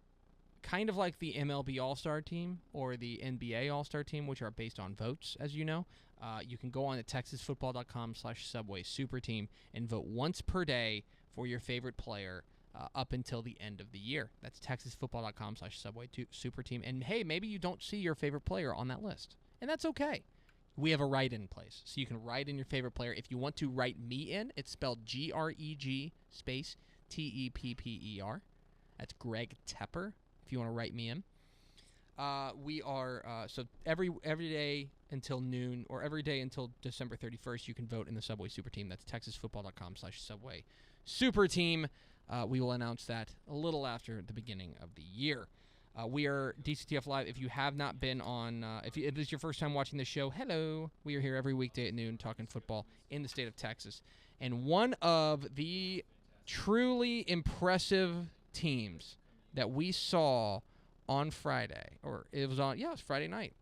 kind of like the MLB All-Star Team or the NBA All-Star Team, which are based on votes, as you know. You can go on to TexasFootball.com/Subway Super Team and vote once per day for your favorite player up until the end of the year. That's TexasFootball.com/Subway Super Team. And, hey, maybe you don't see your favorite player on that list, and that's okay. We have a write-in place, so you can write in your favorite player. If you want to write me in, it's spelled Greg space Tepper. That's Greg Tepper, if you want to write me in. We are so every day until noon, or every day until December 31st, you can vote in the Subway Super Team. That's TexasFootball.com/Subway Super Team. We will announce that a little after the beginning of the year. We are DCTF Live. If you have not been on, if this is your first time watching this show, hello. We are here every weekday at noon talking football in the state of Texas. And one of the truly impressive teams that we saw on Friday, or it was Friday night,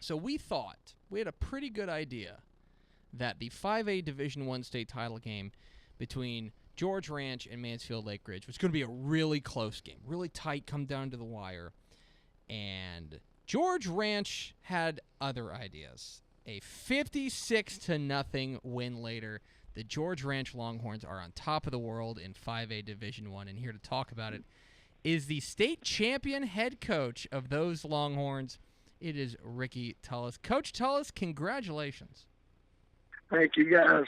So we thought, we had a pretty good idea that the 5A Division I state title game between George Ranch and Mansfield Lake Ridge was going to be a really close game, really tight, come down to the wire. And George Ranch had other ideas. A 56-0 win later. The George Ranch Longhorns are on top of the world in 5A Division I, and here to talk about it is the state champion head coach of those Longhorns. It is Ricky Tullos. Coach Tullos, congratulations. Thank you, guys.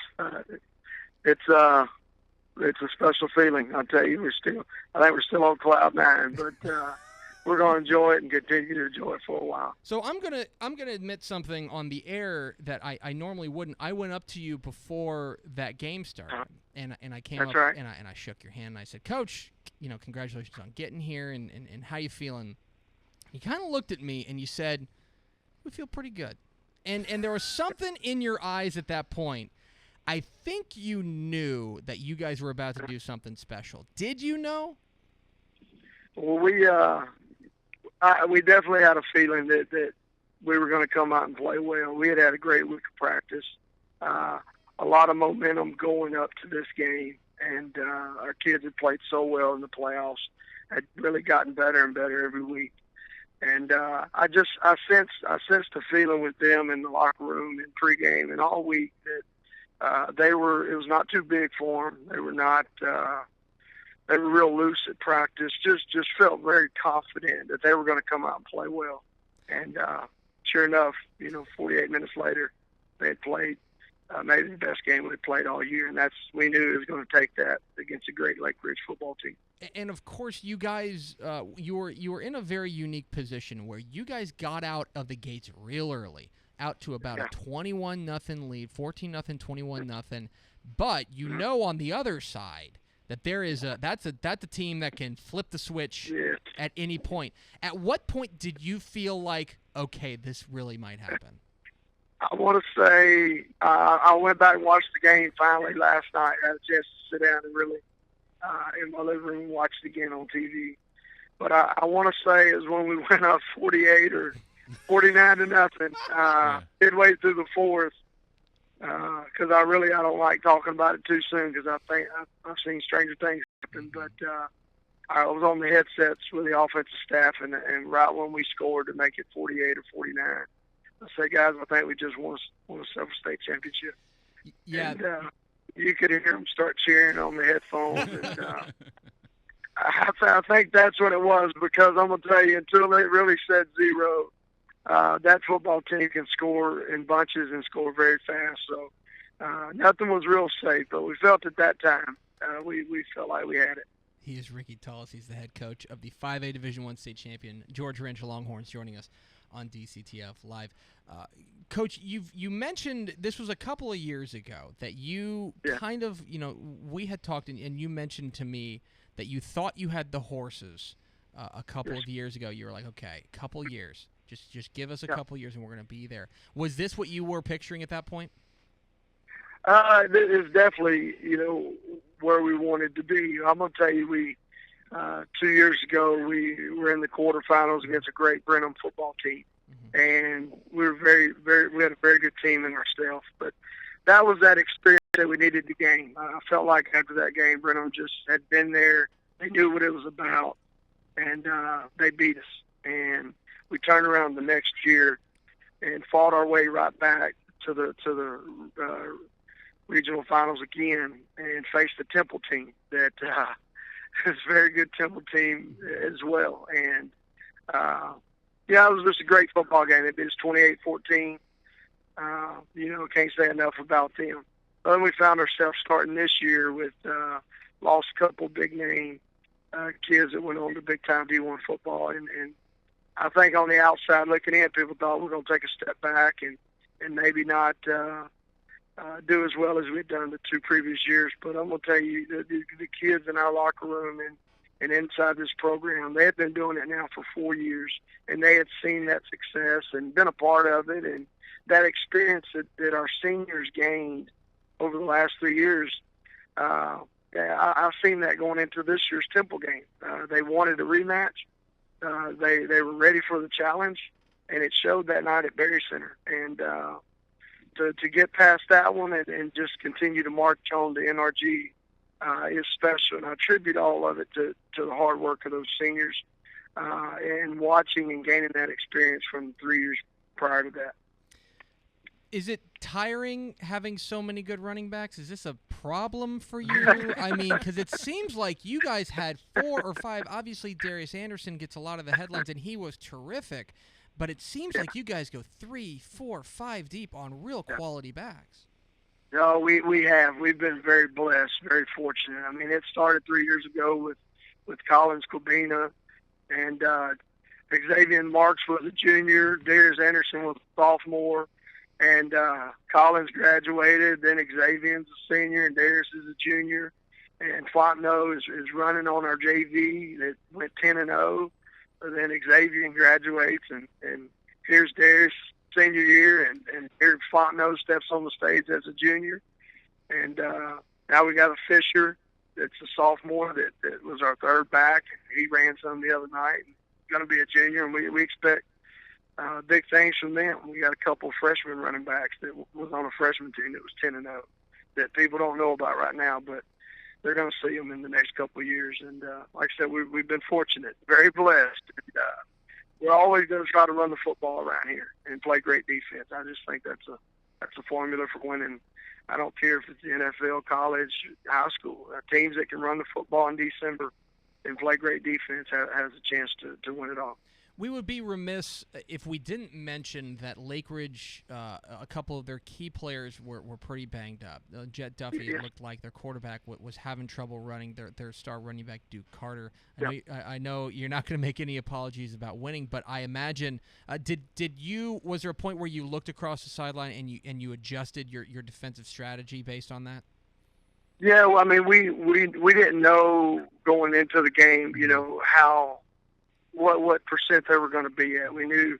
It's a special feeling. I'll tell you, I think we're still on cloud nine, but we're going to enjoy it and continue to enjoy it for a while. So I'm gonna admit something on the air that I normally wouldn't. I went up to you before that game started, and I came That's up right. and I shook your hand and I said, Coach, congratulations on getting here and how you feeling. You kind of looked at me and you said, we feel pretty good. And there was something in your eyes at that point. I think you knew that you guys were about to do something special. Did you know? Well, we definitely had a feeling that we were going to come out and play well. We had a great week of practice, a lot of momentum going up to this game, and our kids had played so well in the playoffs, had really gotten better and better every week. And I sensed a feeling with them in the locker room and pregame and all week that it was not too big for them. They were not. They were real loose at practice. Just felt very confident that they were going to come out and play well. And sure enough, 48 minutes later, they had played maybe the best game we played all year, and we knew it was going to take that against a great Lake Ridge football team. And of course, you guys, you were in a very unique position where you guys got out of the gates real early, out to about a 21-0 lead, 14-0, 21-0. But on the other side that there is that's a team that can flip the switch at any point. At what point did you feel like, okay, this really might happen? I want to say I went back and watched the game finally last night. I had a chance to sit down and really in my living room and watch it again on TV. But I want to say it was when we went up 48 or 49-0 midway through the fourth. Because I don't like talking about it too soon because I think I've seen stranger things happen. But I was on the headsets with the offensive staff, and right when we scored to make it 48 or 49, I said, guys, I think we just won a several state championship. Yeah. And you could hear them start cheering on the headphones. And I think that's what it was, because I'm going to tell you, until they really said zero, that football team can score in bunches and score very fast. So nothing was real safe, but we felt at that time we felt like we had it. He is Ricky Tullos. He's the head coach of the 5A Division I state champion George Ranch Longhorns, joining us on DCTF Live. Coach, you mentioned this was a couple of years ago that you kind of, we had talked and you mentioned to me that you thought you had the horses a couple of years ago. You were like, okay, a couple years. Just give us a couple years and we're going to be there. Was this what you were picturing at that point? It is definitely, where we wanted to be. I'm going to tell you, we 2 years ago, we were in the quarterfinals against a great Brenham football team. And we were we had a very good team in ourselves. But that was that experience that we needed to gain. I felt like after that game, Brenham just had been there. They knew what it was about, and they beat us. And we turned around the next year and fought our way right back to the regional finals again and faced the Temple team that is a very good Temple team as well. And, it was just a great football game. It was 28-14. Can't say enough about them. But then we found ourselves starting this year with lost a couple big-name kids that went on to big-time D1 football. And I think on the outside looking in, people thought we were going to take a step back and maybe not do as well as we'd done the two previous years. But I'm going to tell you, the kids in our locker room and inside this program, they had been doing it now for 4 years, and they had seen that success and been a part of it. And that experience that our seniors gained over the last 3 years, I've seen that going into this year's Temple game. They wanted a rematch. They were ready for the challenge, and it showed that night at Berry Center. And to get past that one and just continue to march on to NRG is special, and I attribute all of it to the hard work of those seniors and watching and gaining that experience from 3 years prior to that. Is it tiring having so many good running backs? Is this a problem for you? I mean, because it seems like you guys had 4 or 5. Obviously, Darius Anderson gets a lot of the headlines, and he was terrific. But it seems like you guys go 3, 4, 5 deep on real quality backs. No, we have. We've been very blessed, very fortunate. I mean, it started 3 years ago with Collins Corbina, and Xavier Marks was a junior. Darius Anderson was a sophomore. And Collins graduated, then Xavier's a senior, and Darius is a junior. And Fontenot is running on our JV that went 10-0. And then Xavier graduates, and here's Darius' senior year, and here Fontenot steps on the stage as a junior. And now we got a Fisher that's a sophomore that was our third back. He ran some the other night. He's going to be a junior, and we expect big things from them. We got a couple of freshman running backs that was on a freshman team that was 10-0 that people don't know about right now, but they're going to see them in the next couple of years. And like I said, we've been fortunate, very blessed. And, we're always going to try to run the football around here and play great defense. I just think that's a formula for winning. I don't care if it's the NFL, college, high school. Teams that can run the football in December and play great defense has a chance to win it all. We would be remiss if we didn't mention that Lake Ridge, a couple of their key players were pretty banged up. Jet Duffy, it looked like their quarterback was having trouble running. Their star running back, Duke Carter. I know you're not going to make any apologies about winning, but I imagine was there a point where you looked across the sideline and you adjusted your defensive strategy based on that? Yeah, well, I mean, we didn't know going into the game, how. What percent they were going to be at. We knew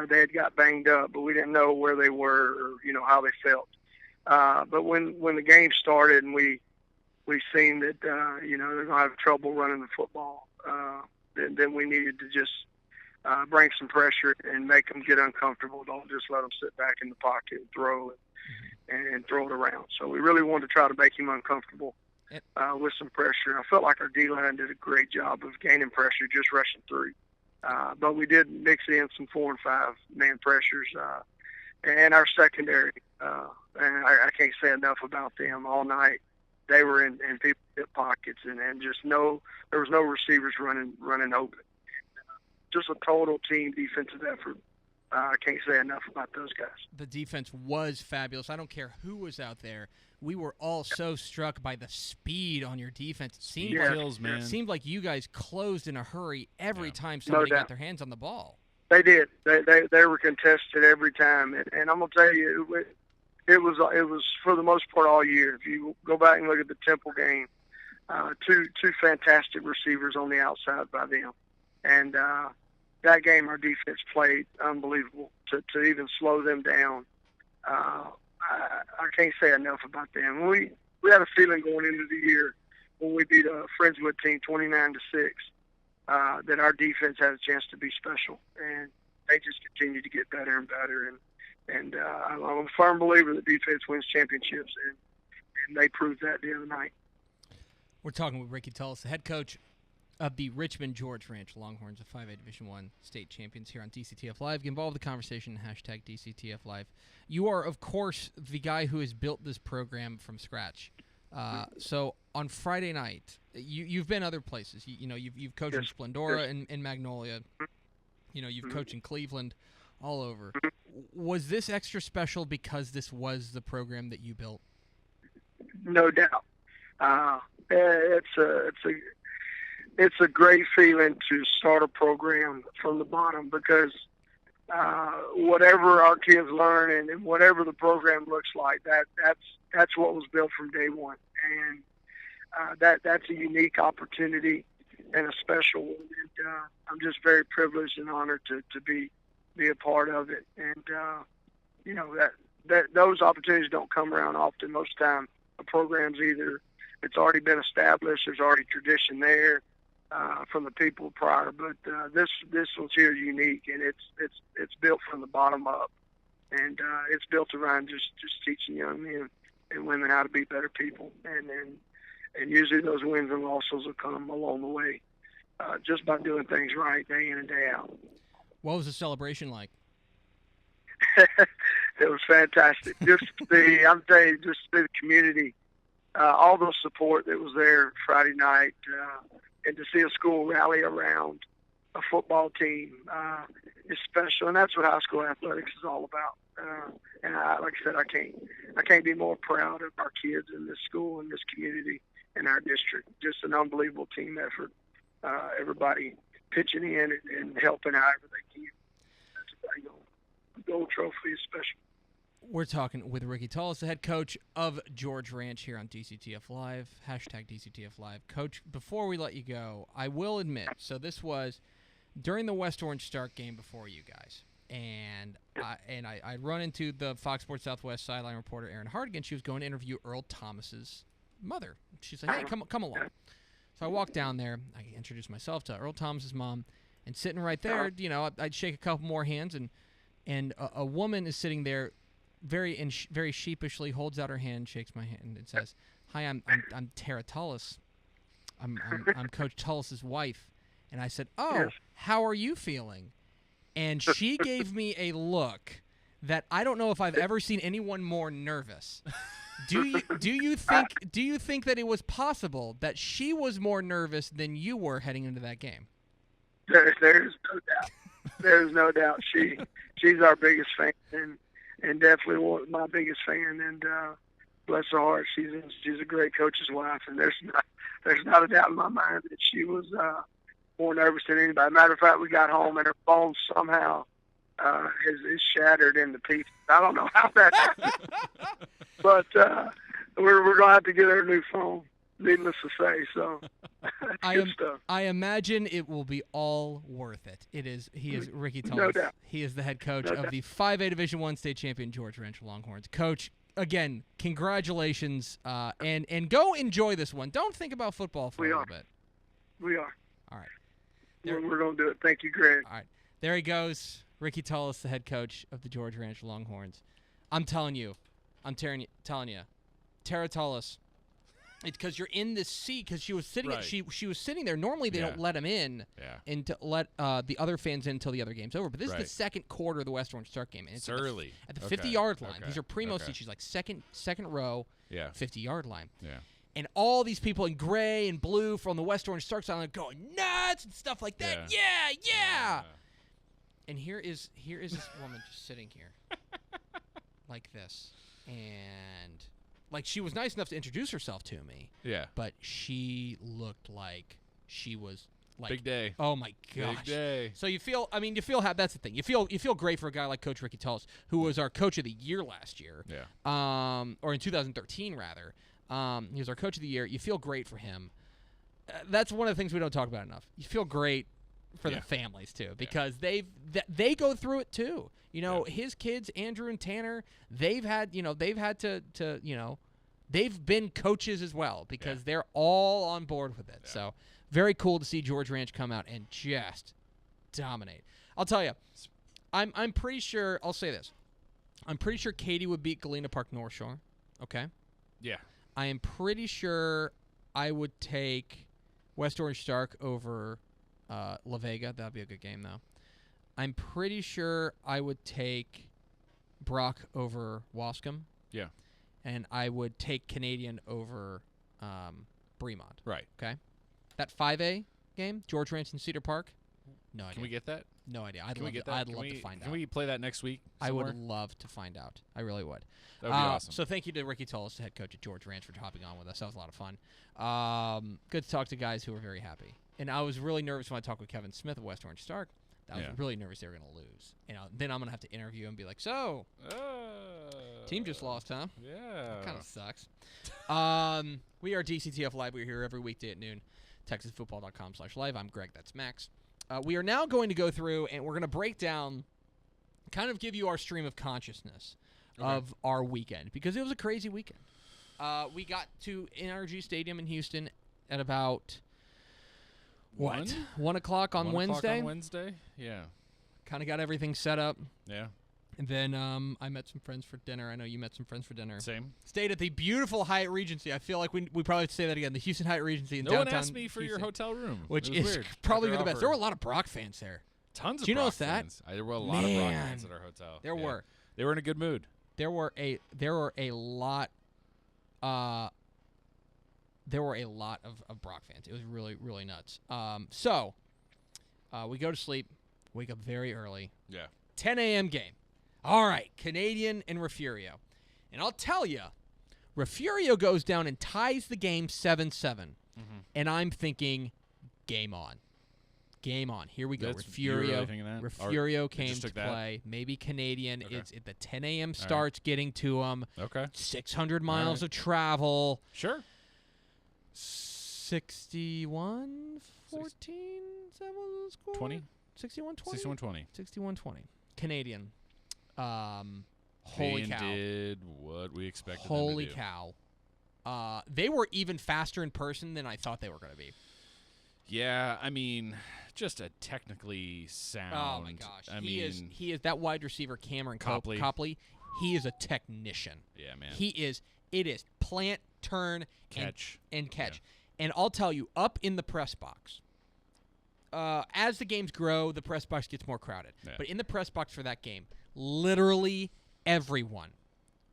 they had got banged up, but we didn't know where they were or how they felt. But when the game started and we seen that they're going to have trouble running the football, then we needed to just bring some pressure and make them get uncomfortable. Don't just let them sit back in the pocket and throw it around. So we really wanted to try to make him uncomfortable. With some pressure. I felt like our D-line did a great job of gaining pressure, just rushing through. But we did mix in some 4 and 5 man pressures. And our secondary, and I can't say enough about them all night. They were in people's hip pockets and just there was no receivers running open. Just a total team defensive effort. I can't say enough about those guys. The defense was fabulous. I don't care who was out there. We were all so struck by the speed on your defense. It seemed like you guys closed in a hurry every time somebody got their hands on the ball. They did. They were contested every time, and I'm gonna tell you, it was for the most part all year. If you go back and look at the Temple game, two fantastic receivers on the outside by them, and that game our defense played unbelievable to even slow them down. I can't say enough about them. We had a feeling going into the year when we beat a Friendswood team 29-6 that our defense had a chance to be special, and they just continue to get better and better. And I'm a firm believer that defense wins championships, and they proved that the other night. We're talking with Ricky Tullos, the head coach of the Richmond George Ranch Longhorns, a 5A Division I state champions here on DCTF Live. Get involved in the conversation, hashtag DCTF Live. You are, of course, the guy who has built this program from scratch. So on Friday night, you've been other places. You've coached in Splendora and in Magnolia. You've coached in Cleveland, all over. Was this extra special because this was the program that you built? No doubt. It's a great feeling to start a program from the bottom because whatever our kids learn and whatever the program looks like, that's what was built from day one, and that's a unique opportunity and a special one. And I'm just very privileged and honored to be a part of it. And that those opportunities don't come around often. Most of the time, a program's either it's already been established, there's already tradition there. from the people prior, but this one's here is unique, and it's built from the bottom up, and it's built around just teaching young men and women how to be better people, and usually those wins and losses will come along the way, just by doing things right day in and day out. What was the celebration like? It was fantastic. I'm telling you, just the community, all the support that was there Friday night, and to see a school rally around a football team is special, and that's what high school athletics is all about. And like I said, I can't be more proud of our kids in this school and this community and our district. Just an unbelievable team effort. Everybody pitching in and helping however they can. That's a big gold trophy is special. We're talking with Ricky Tullos, the head coach of George Ranch here on DCTF Live, hashtag DCTF Live. Coach, before we let you go, I will admit, so this was during the West Orange Stark game before you guys, and I run into the Fox Sports Southwest sideline reporter Erin Hardigan. She was going to interview Earl Thomas's mother. She's like, hey, come along. So I walk down there. I introduce myself to Earl Thomas's mom, and sitting right there, I'd shake a couple more hands, and a woman is sitting there, very sheepishly holds out her hand, shakes my hand, and says, "Hi, I'm Tara Tullos. I'm Coach Tullos' wife." And I said, "Oh, yes. How are you feeling?" And she gave me a look that I don't know if I've ever seen anyone more nervous. Do you think that it was possible that she was more nervous than you were heading into that game? There's no doubt. There's no doubt. She's our biggest fan, and definitely my biggest fan. And bless her heart, she's a great coach's wife, and there's not a doubt in my mind that she was more nervous than anybody. Matter of fact, we got home and her phone somehow is shattered into pieces. I don't know how that happened, but we're gonna have to get her a new phone. Needless to say, so good stuff. I imagine it will be all worth it. He is Ricky Tullos. No doubt. He is the head coach of the 5A Division I state champion George Ranch Longhorns. Coach, again, congratulations, and go enjoy this one. Don't think about football for a little bit. We are. All right. We're going to do it. Thank you, Greg. All right. There he goes, Ricky Tullos, the head coach of the George Ranch Longhorns. I'm telling you, Tara Tullos. It's because you're in this seat because she was sitting. Right. She was sitting there. Normally they don't let him in, and to let the other fans in until the other game's over. But this is the second quarter of the West Orange Stark game, and it's early at the 50-yard line. Okay. These are primo seats. She's like second row, 50-yard line. Yeah. And all these people in gray and blue from the West Orange Stark side are going nuts and stuff like that. Yeah. And here is this woman just sitting here, like this, and. Like, she was nice enough to introduce herself to me. Yeah. But she looked like she was like big day. Oh my gosh. Big day. So you feel that's the thing. You feel great for a guy like Coach Ricky Tullos, who was our coach of the year last year. Yeah. Or in 2013 rather. He was our coach of the year. You feel great for him. That's one of the things we don't talk about enough. You feel great for the families too, because they go through it too. His kids, Andrew and Tanner, they've been coaches as well because they're all on board with it. Yeah. So very cool to see George Ranch come out and just dominate. I'll tell you, I'm pretty sure. I'll say this: I'm pretty sure Katie would beat Galena Park North Shore. Okay. Yeah. I am pretty sure I would take West Orange Stark over La Vega. That'd be a good game though. I'm pretty sure I would take Brock over Wascom. Yeah. And I would take Canadian over Bremont. Right. Okay. That 5A game, George Ranch and Cedar Park, no idea. Can we get that? No idea. I'd love to find out. Can we play that next week somewhere? I would love to find out. I really would. That would be awesome. So thank you to Ricky Tullos, the head coach at George Ranch, for hopping on with us. That was a lot of fun. Good to talk to guys who are very happy. And I was really nervous when I talked with Kevin Smith of West Orange Stark. I was really nervous they were going to lose. Then I'm going to have to interview and be like, so, team just lost, huh? Yeah. That kind of sucks. We are DCTF Live. We're here every weekday at noon. TexasFootball.com/live. I'm Greg. That's Max. We are now going to go through and we're going to break down, kind of give you our stream of consciousness of our weekend, because it was a crazy weekend. We got to NRG Stadium in Houston at about what? 1 o'clock on 1 o'clock Wednesday. on Wednesday? Yeah. Kind of got everything set up. Yeah. And then I met some friends for dinner. I know you met some friends for dinner. Same. Stayed at the beautiful Hyatt Regency. I feel like we probably have to say that again. The Houston Hyatt Regency in No downtown one asked me for your Houston, hotel room, which It was is weird. probably After the best. offer. There were a lot of Brock fans there. Tons of Do you Brock notice that? fans. There were a lot of Brock Man. fans at our hotel. There Yeah. were. They were in a good mood. There were a lot. There were a lot of Brock fans. It was really, really nuts. So we go to sleep, wake up very early. Yeah. 10 a.m. game. All right, Canadian and Refugio. And I'll tell you, Refugio goes down and ties the game 7-7. And I'm thinking, game on. Game on. Here we go. You were really thinking that? Refugio Or came just to took that? play. Maybe Canadian. Okay. It's at the 10 a.m. starts getting to them. Okay. 600 miles right. of travel. Sure. 61-14? Is that what the score? 20? 61-20? 61-20. 61-20. Canadian. Holy Kane cow. did what we expected Holy them to do. cow. They were even faster in person than I thought they were going to be. Yeah, I mean, just a technically sound. Oh, my gosh. I he mean, is that wide receiver, Cameron Copley. He is a technician. yeah, man. It is plant, turn, Catch. and catch. And I'll tell you, up in the press box, as the games grow, the press box gets more crowded. Yeah. But in the press box for that game, literally everyone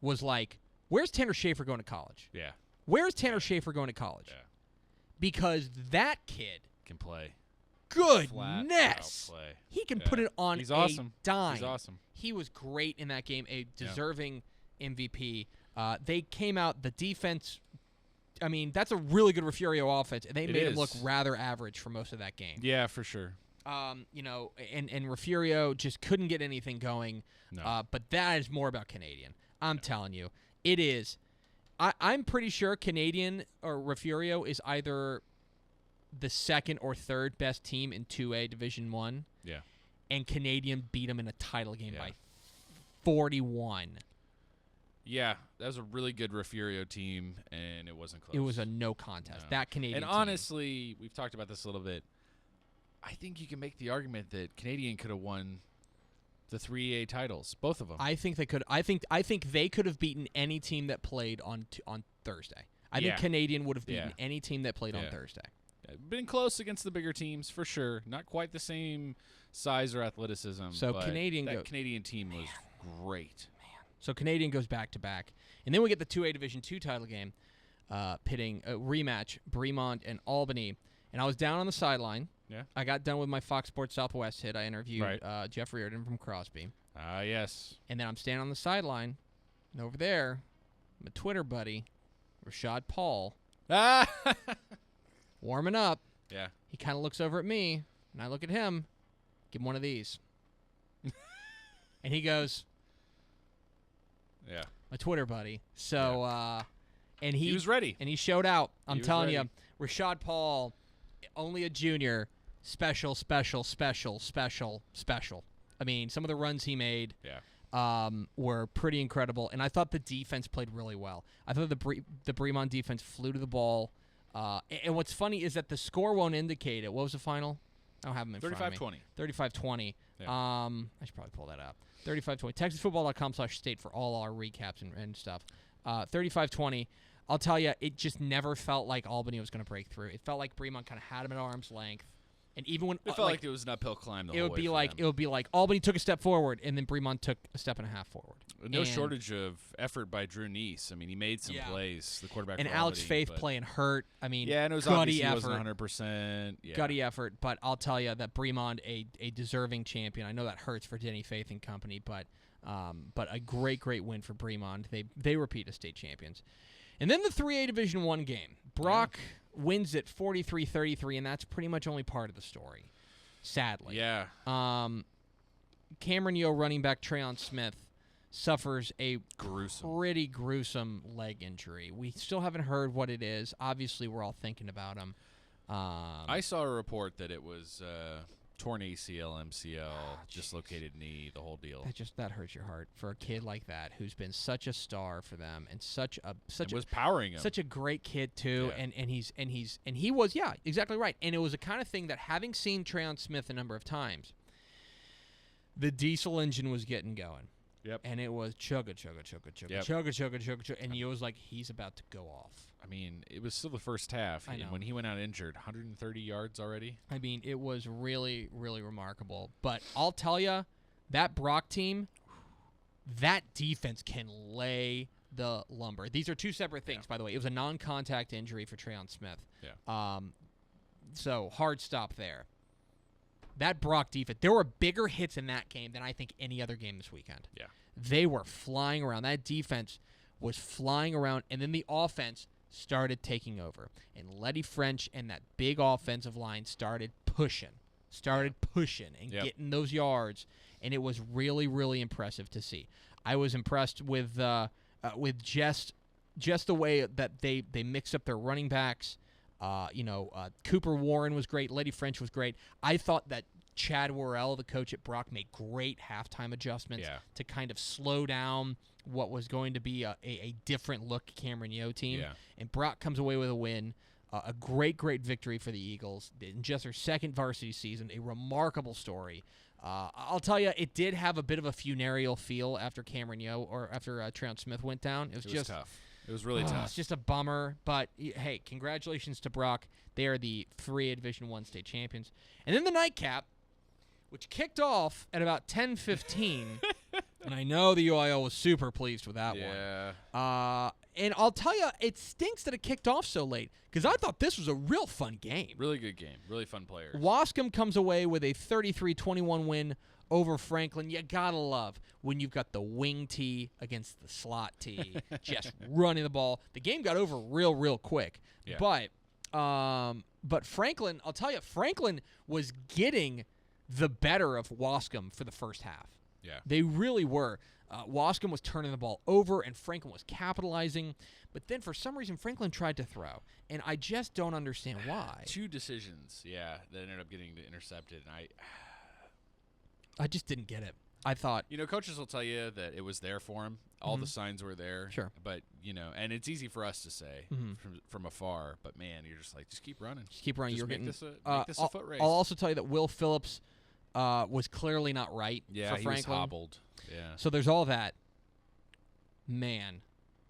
was like, where's Tanner Schaefer going to college? Yeah, Where's Tanner Schaefer going to college? yeah. Because that kid, Can play. goodness, Flat out play. he can Yeah. put it on He's a awesome. dime. He's awesome. He was great in that game, a deserving MVP. They came out, the defense, I mean, that's a really good Refugio offense, and they It made him is. look rather average for most of that game. Yeah, for sure. You know, and Refugio just couldn't get anything going. No. But that is more about Canadian. I'm telling you. It is. I'm pretty sure Canadian or Refugio is either the second or third best team in 2A Division 1. Yeah. And Canadian beat them in a title game Yeah. by 41. Yeah, that was a really good Refugio team, and it wasn't close. It was a no contest. No. That Canadian And team. honestly, we've talked about this a little bit. I think you can make the argument that Canadian could have won the 3A titles, both of them. I think they could. I think they could have beaten any team that played on Thursday. I think Yeah. Canadian would have beaten Yeah. any team that played on Yeah. Thursday. Been close against the bigger teams for sure. Not quite the same size or athleticism. So but Canadian that go- Canadian team was great. So Canadian goes back to back, and then we get the 2A Division 2 title game, pitting a rematch Bremont and Albany. And I was down on the sideline. Yeah. I got done with my Fox Sports Southwest hit. I interviewed Right. Jeff Reardon from Crosby, Ah, yes. and then I'm standing on the sideline, and over there, my Twitter buddy, Rashad Paul, Ah! warming up. yeah. He kind of looks over at me, and I look at him. Give him one of these, and he goes, Yeah. my Twitter buddy. So, and He was ready. and he showed out. I'm He was telling ready. you, Rashad Paul, only a junior, special. I mean, some of the runs he made Yeah. were pretty incredible, and I thought the defense played really well. I thought the Bremont defense flew to the ball. And what's funny is that the score won't indicate it. What was the final? I don't have them in front of me. 35-20. 35-20. Yeah. I should probably pull that up. 35-20. TexasFootball.com/state for all our recaps and stuff. 35-20. I'll tell you, it just never felt like Albany was going to break through. It felt like Bremont kind of had him at arm's length. And even when It felt like it was an uphill climb the it whole would way be for like them. it would be like Albany took a step forward and then Bremont took a step and a half forward. No And- shortage of effort by Drew Neese. I mean, he made some Yeah. plays, the quarterback And for Alex Albany, Faith but- playing hurt. I mean, Yeah, and it was gutty obvious he effort. wasn't 100%. Yeah. Gutty effort, but I'll tell you that Bremont, a deserving champion. I know that hurts for Denny Faith and company, but a great win for Bremont. They repeat as state champions. And then the 3A Division 1 game. Brock wins it 43-33, and that's pretty much only part of the story, sadly. Yeah. Cameron Yo running back Trayon Smith suffers a Gruesome. pretty gruesome leg injury. We still haven't heard what it is. Obviously, we're all thinking about him. I saw a report that it was torn ACL, MCL, dislocated knee, the whole deal. That hurts your heart for a kid like that who's been such a star for them and Was powering him. such a great kid too. Yeah. And he was exactly right. And it was the kind of thing that, having seen Treon Smith a number of times, the diesel engine was getting going. Yep. And it was chugga, chugga, chugga, chugga, Yep. chugga, chugga, chugga, chugga. And it was like, he's about to go off. I mean, it was still the first half. I know. And when he went out injured, 130 yards already. I mean, it was really, really remarkable. But I'll tell you, that Brock team, that defense can lay the lumber. These are two separate things, by the way. It was a non-contact injury for Treon Smith. Yeah. So, hard stop there. That Brock defense, there were bigger hits in that game than I think any other game this weekend. Yeah. They were flying around. That defense was flying around, and then the offense started taking over. And Letty French and that big offensive line started pushing and getting those yards, and it was really, really impressive to see. I was impressed with just the way that they mixed up their running backs. Cooper Warren was great. Letty French was great. I thought that Chad Worrell, the coach at Brock, made great halftime adjustments to kind of slow down what was going to be a different look Cameron Yeo team. Yeah. And Brock comes away with a win. A great victory for the Eagles in just their second varsity season. A remarkable story. I'll tell you, it did have a bit of a funereal feel after Cameron Yeo or after Treon Smith went down. It was just tough. It was really tough. It's just a bummer, but hey, congratulations to Brock. They are the 3A Division I state champions. And then the nightcap, which kicked off at about 10:15, and I know the UIL was super pleased with that one. And I'll tell you, it stinks that it kicked off so late, because I thought this was a real fun game. Really good game. Really fun players. Wascom comes away with a 33-21 win over Franklin. You gotta love when you've got the wing tee against the slot tee, just running the ball. The game got over real quick. Yeah. But Franklin, I'll tell you, Franklin was getting the better of Wascom for the first half. Yeah. They really were. Wascom was turning the ball over, and Franklin was capitalizing. But then, for some reason, Franklin tried to throw, and I just don't understand why. Two decisions, that ended up getting intercepted, and I just didn't get it. I thought, coaches will tell you that it was there for him. All the signs were there. Sure. But, and it's easy for us to say from afar, but, man, you're just like, just keep running. Just keep running. Just You're make getting this a foot race. I'll also tell you that Will Phillips was clearly not right for he was Franklin. hobbled. Yeah. So there's all that. Man,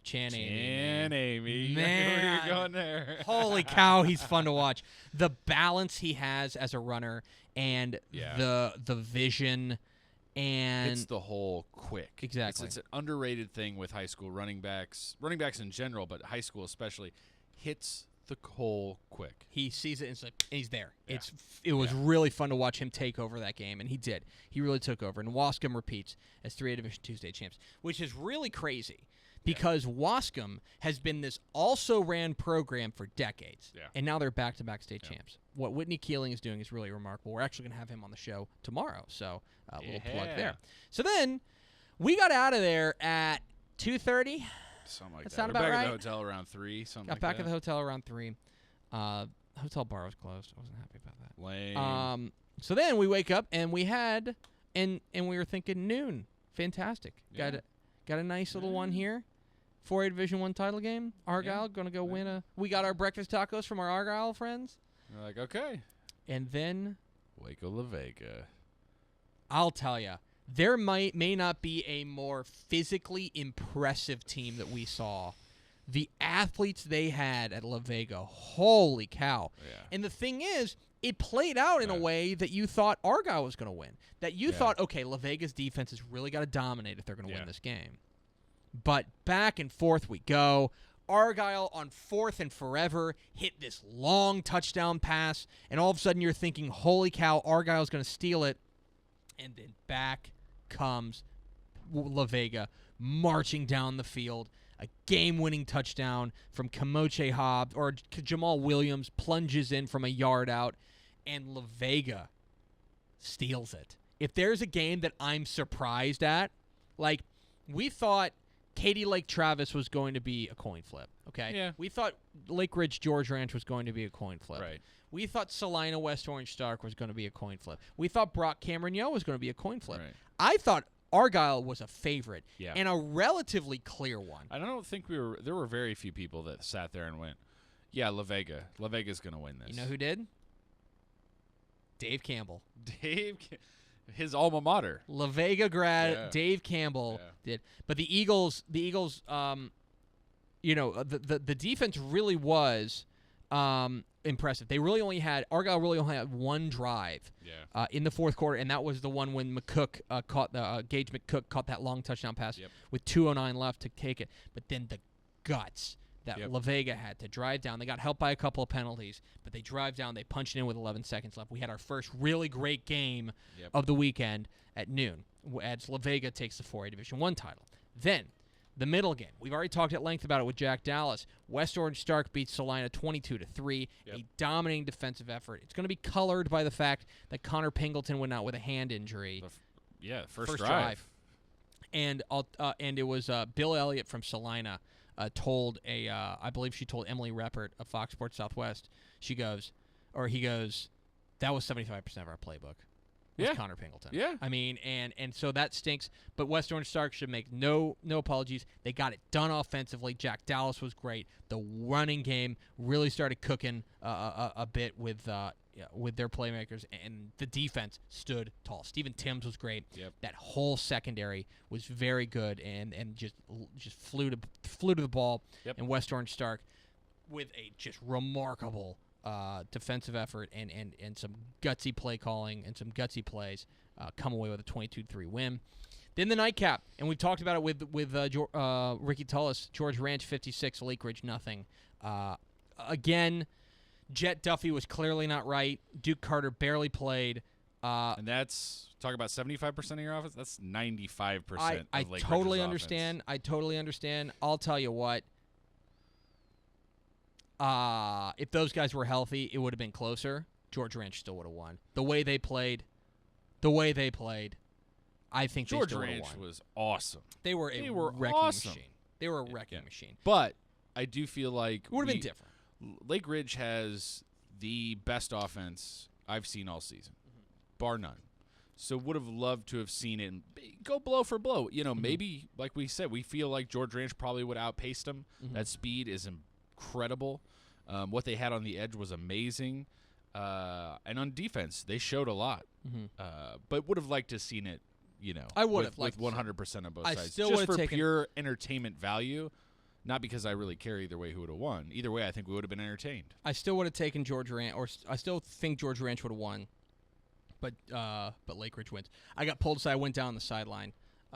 Chan Amy. Man. You're going there. Holy cow, he's fun to watch. The balance he has as a runner and the vision and it's the whole quick. Exactly. It's an underrated thing with high school running backs in general, but high school especially, hits the hole quick. He sees it and he's there. Yeah. It was really fun to watch him take over that game, and he did. He really took over. And Wascom repeats as 3A Division II state champs, which is really crazy because Wascom has been this also-ran program for decades, and now they're back-to-back state champs. What Whitney Keeling is doing is really remarkable. We're actually going to have him on the show tomorrow, so a little plug there. So then we got out of there at 2:30. Something like that. Sound We're about back right? at the hotel around 3. Got back at the hotel around 3. Hotel bar was closed. I wasn't happy about that. Lame. So then we wake up and we had and we were thinking noon. Fantastic. Yeah. Got a nice little one here. 4A Division I title game. Argyle gonna go win a. We got our breakfast tacos from our Argyle friends. We're like, okay. And then Waco La Vega. I'll tell you, there may not be a more physically impressive team that we saw. The athletes they had at La Vega, holy cow. Yeah. And the thing is, it played out in a way that you thought Argyle was going to win. That you thought, okay, La Vega's defense has really got to dominate if they're going to win this game. But back and forth we go. Argyle on 4th and forever hit this long touchdown pass, and all of a sudden you're thinking, holy cow, Argyle's going to steal it. And then back comes La Vega marching down the field. A game-winning touchdown from Kamoche Hobbs, or Jamal Williams plunges in from a yard out, and La Vega steals it. If there's a game that I'm surprised at, like, we thought Katy Lake Travis was going to be a coin flip. Okay. Yeah. We thought Lake Ridge George Ranch was going to be a coin flip. Right. We thought Salina West Orange Stark was going to be a coin flip. We thought Brock Cameron Yo was going to be a coin flip. Right. I thought Argyle was a favorite Yeah. and a relatively clear one. I don't think there were very few people that sat there and went, yeah, La Vega. La Vega's going to win this. You know who did? Dave Campbell. His alma mater. La Vega grad Yeah. Dave Campbell Yeah. did. But the Eagles, you know, the defense really was impressive. They really only had Argyle really only had one drive Yeah. in the fourth quarter, and that was the one when McCook caught Gage McCook caught that long touchdown pass Yep. with 2:09 left to take it. But then the guts that Yep. La Vega had to drive down. They got helped by a couple of penalties, but they drive down. They punch it in with 11 seconds left. We had our first really great game Yep. of the weekend at noon as La Vega takes the 4A Division I title. Then the middle game. We've already talked at length about it with Jack Dallas. West Orange Stark beats Salina 22-3. Yep. A dominating defensive effort. It's going to be colored by the fact that Connor Pingleton went out with a hand injury. First drive. And it was Bill Elliott from Salina told I believe she told Emily Reppert of Fox Sports Southwest. He goes, that was 75% of our playbook. Yeah. Connor Pingleton. Yeah. I mean, and so that stinks. But West Orange Stark should make no apologies. They got it done offensively. Jack Dallas was great. The running game really started cooking a bit with their playmakers, and the defense stood tall. Stephen Timms was great. Yep. That whole secondary was very good, and just flew to the ball. Yep. And West Orange Stark with a just remarkable defensive effort and some gutsy play calling and some gutsy plays, come away with a 22-3 win. Then the nightcap, and we talked about it with Ricky Tullos. George Ranch 56, Lake Ridge nothing. Again, Jet Duffy was clearly not right. Duke Carter barely played. And that's talk about 75% of your offense. That's 95% I of Lake totally Ridge's understand. offense. I totally understand. I'll tell you what. If those guys were healthy, it would have been closer. George Ranch still would have won. The way they played, I think George they still would have Ranch won. was awesome. They were wrecking awesome. machine. They were a wrecking machine. But I do feel like It would have been different. Lake Ridge has the best offense I've seen all season, bar none. So would have loved to have seen it go blow for blow. You know, maybe, like we said, we feel like George Ranch probably would have outpaced them. That speed is incredible. What they had on the edge was amazing. And on defense, they showed a lot. But would have liked to have seen it, you know, I would have with liked 100% on both I sides. still Just would have for taken pure entertainment value. Not because I really care either way who would have won. Either way, I think we would have been entertained. I still would have taken George Ranch, or I still think George Ranch would have won, but Lake Ridge wins. I got pulled aside. I went down the sideline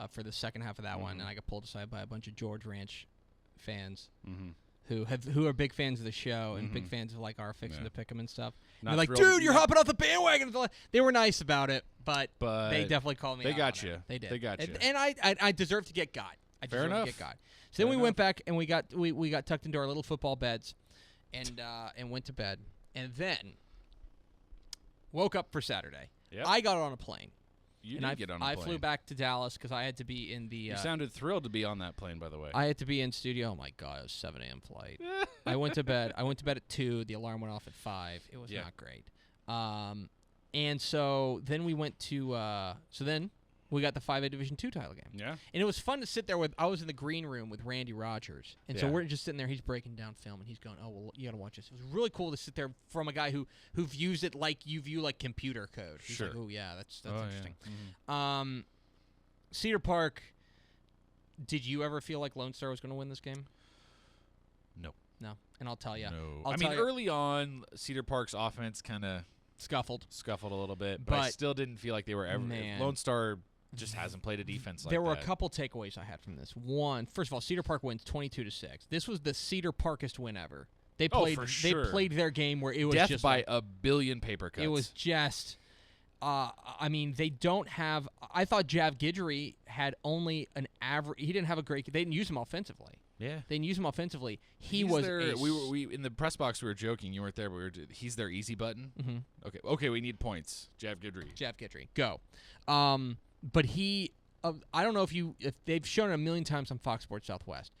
for the second half of that one, and I got pulled aside by a bunch of George Ranch fans who are big fans of the show and big fans of like our fixing to pick 'em and stuff. And they're like, dude, you're hopping off the bandwagon. They were nice about it, but they definitely called me. They out got on you. it. They did. They got you. And I deserve to get got. Fair enough. To get got. So then we went back and we got tucked into our little football beds, and went to bed, and then woke up for Saturday. Yep. I got on a plane. You and did get on a I plane. flew back to Dallas because I had to be in the. You sounded thrilled to be on that plane, by the way. I had to be in studio. Oh my god, it was 7 a.m. flight. I went to bed. I went to bed at 2. The alarm went off at 5. It was not great. And so then we went to. So then we got the 5A Division II title game. Yeah. And it was fun to sit there with. I was in the green room with Randy Rogers, and so Yeah. we're just sitting there. He's breaking down film, and he's going, "Oh well, you got to watch this." It was really cool to sit there from a guy who views it like you view like computer code. He's Sure. like, "Oh yeah, that's Oh, interesting." yeah. Cedar Park. Did you ever feel like Lone Star was going to win this game? No, and I'll tell you. No. I'll I tell mean, ya. early on, Cedar Park's offense kind of Scuffled. scuffled a little bit, but I But- still didn't feel like they were ever. Man. Lone Star just hasn't played a defense like There were that. a couple takeaways I had from this. One, first of all, Cedar Park wins 22-6. This was the Cedar Parkest win ever. They Oh, played. for They sure. played their game where it was Death just by like, a billion paper cuts. it was just. I mean, they don't have. I thought Jav Guidry had only an average. He didn't have a great. They didn't use him offensively. Yeah. They didn't use him offensively. He He's was. their, we in the press box. We were joking. You weren't there, but he's their easy button. Okay. We need points. Jav Guidry. Jav Guidry, go. But he I don't know if they've shown it a million times on Fox Sports Southwest.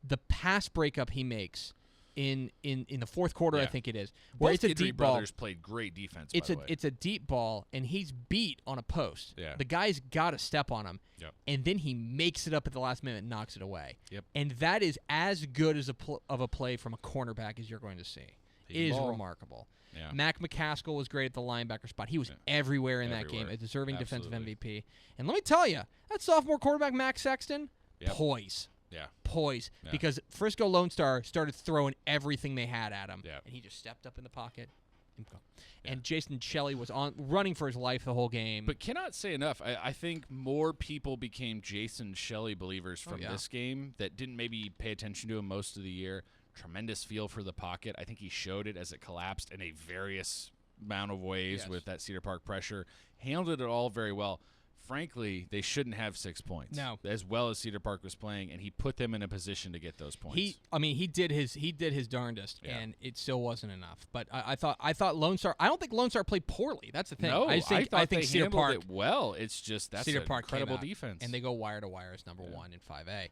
The pass breakup he makes in the fourth quarter, I think it is, where Both it's a Guidry deep ball. brothers played great defense. By the way. It's a deep ball, and he's beat on a post. Yeah. The guy's got to step on him, Yep. and then he makes it up at the last minute and knocks it away. Yep. And that is as good as of a play from a cornerback as you're going to see. It is remarkable. Yeah. Mac McCaskill was great at the linebacker spot. He was everywhere in that game, a deserving defensive MVP. And let me tell you, that sophomore quarterback, Max Sexton, poise. Yeah. Poise. Yeah. Because Frisco Lone Star started throwing everything they had at him. Yeah. And he just stepped up in the pocket and go. Yeah. And Jason Shelley was running for his life the whole game. But cannot say enough. I think more people became Jason Shelley believers from this game that didn't maybe pay attention to him most of the year. Tremendous feel for the pocket. I think he showed it as it collapsed in a various amount of ways with that Cedar Park pressure. Handled it all very well. Frankly, they shouldn't have 6 points. No. As well as Cedar Park was playing, and he put them in a position to get those points. He did his darndest, and it still wasn't enough. But I thought Lone Star. I don't think Lone Star played poorly. That's the thing. No, I think they Cedar handled Park it well. It's just that's Cedar an Park incredible came out, defense, and they go wire to wire as number 1 in 5A.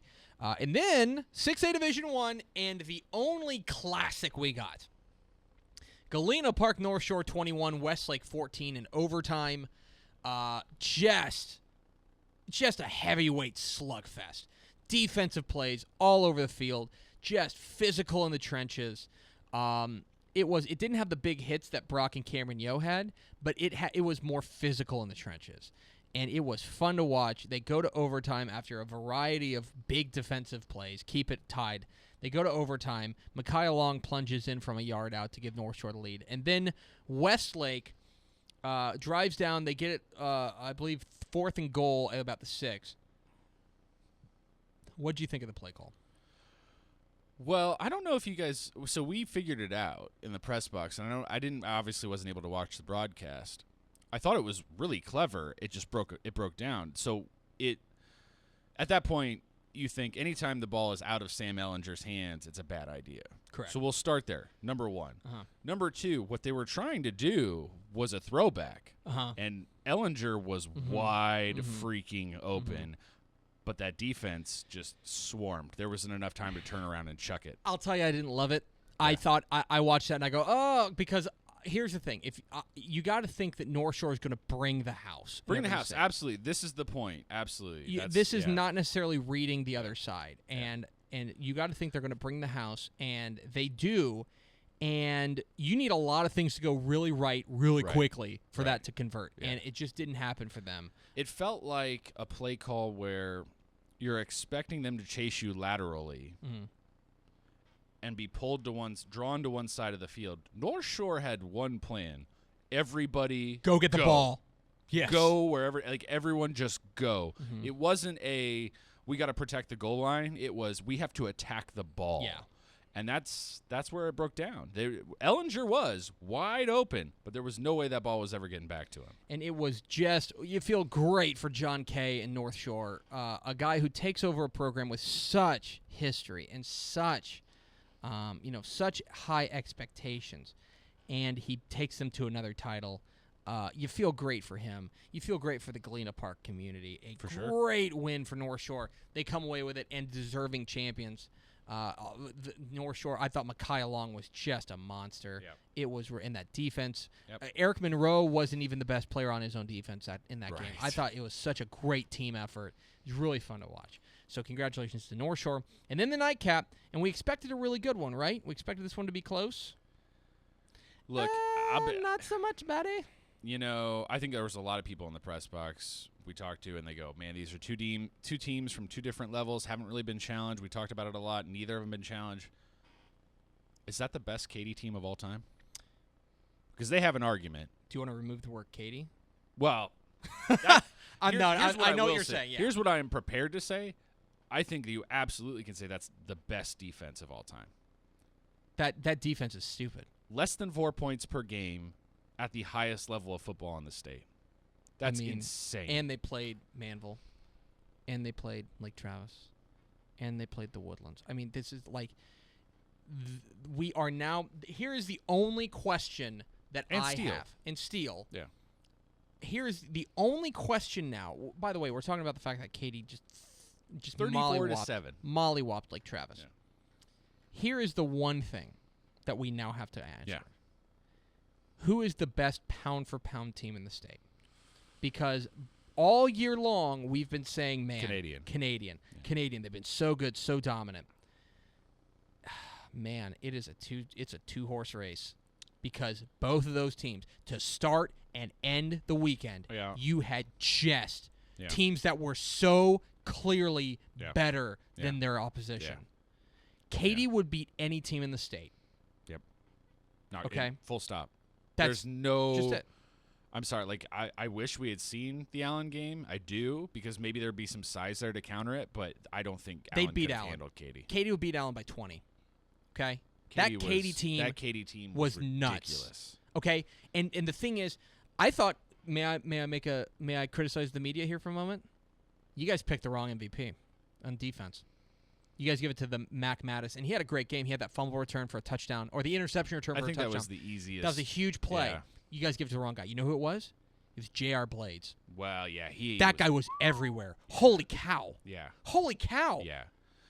And then 6A Division 1, and the only classic we got. Galena Park North Shore 21, Westlake 14 in overtime. Just a heavyweight slugfest. Defensive plays all over the field, just physical in the trenches. It didn't have the big hits that Brock and Cameron Yo had, but it was more physical in the trenches. And it was fun to watch. They go to overtime after a variety of big defensive plays, keep it tied. They go to overtime. Micaiah Long plunges in from a yard out to give North Shore the lead. And then Westlake drives down. They get it, I believe, 4th and goal at about the 6. What did you think of the play call? Well, I don't know if you guys. So we figured it out in the press box, and I obviously wasn't able to watch the broadcast. I thought it was really clever. It just broke down. So at that point, you think anytime the ball is out of Sam Ellinger's hands, it's a bad idea. Correct. So we'll start there. Number 1. Number 2, what they were trying to do was a throwback, and Ellinger was wide freaking open. But that defense just swarmed. There wasn't enough time to turn around and chuck it. I'll tell you, I didn't love it. Yeah. I thought I watched that and I go, oh, because here's the thing: if you got to think that North Shore is going to bring the house, absolutely. This is the point, absolutely. This is not necessarily reading the other side, and you got to think they're going to bring the house, and they do. And you need a lot of things to go really right, really quickly for that to convert. Yeah. And it just didn't happen for them. It felt like a play call where you're expecting them to chase you laterally and be drawn to one side of the field. North Shore had one plan. Everybody go get the ball. Yes. Go wherever, like everyone just go. It wasn't we got to protect the goal line. It was we have to attack the ball. Yeah. And that's where it broke down. Ellinger was wide open, but there was no way that ball was ever getting back to him. And it was just, you feel great for John Kay in North Shore, a guy who takes over a program with such history and such, such high expectations, and he takes them to another title. You feel great for him. You feel great for the Galena Park community. Great win for North Shore. They come away with it and deserving champions. The North Shore, I thought Micaiah Long was just a monster. Yep. It was in that defense. Yep. Eric Monroe wasn't even the best player on his own defense in that game. I thought it was such a great team effort. It was really fun to watch. So congratulations to North Shore. And then the nightcap, and we expected a really good one, right? We expected this one to be close. Look, not so much, buddy. I think there was a lot of people in the press box we talked to, and they go, man, these are two teams from two different levels, haven't really been challenged. We talked about it a lot. Neither of them been challenged. Is that the best Katy team of all time? Because they have an argument. Do you want to remove the word Katy? Well, I know what you're saying. Yeah. Here's what I am prepared to say. I think that you absolutely can say that's the best defense of all time. That defense is stupid. Less than 4 points per game at the highest level of football in the state. That's insane. And they played Manville, and they played Lake Travis, and they played the Woodlands. I mean, this is like we are now. Here is the only question that I have. And Steele. Yeah. here's the only question now. By the way, we're talking about the fact that Katie just 34-7 mollywopped Lake Travis. Yeah. Here is the one thing that we now have to answer. Yeah. Who is the best pound-for-pound team in the state? Because all year long we've been saying, man, Canadian. They've been so good, so dominant. Man, it's a two-horse race because both of those teams, to start and end the weekend, you had just teams that were so clearly better than their opposition. Katie would beat any team in the state. Yep. Okay. Full stop. That's There's no. just it. I'm sorry. Like I wish we had seen the Allen game. I do, because maybe there'd be some size there to counter it. But I don't think they'd beat could have Allen. handled Katie. Katie would beat Allen by 20. Okay. That Katie team was nuts. ridiculous. Okay. And the thing is, I thought may I criticize the media here for a moment? You guys picked the wrong MVP on defense. You guys give it to the Mac Mattis, and he had a great game. He had that fumble return for a touchdown, or the interception return for a touchdown. I think that was the easiest. That was a huge play. Yeah. You guys give it to the wrong guy. You know who it was? It was J.R. Blades. Well, yeah, that guy was everywhere. Holy cow. Yeah. Holy cow. Yeah.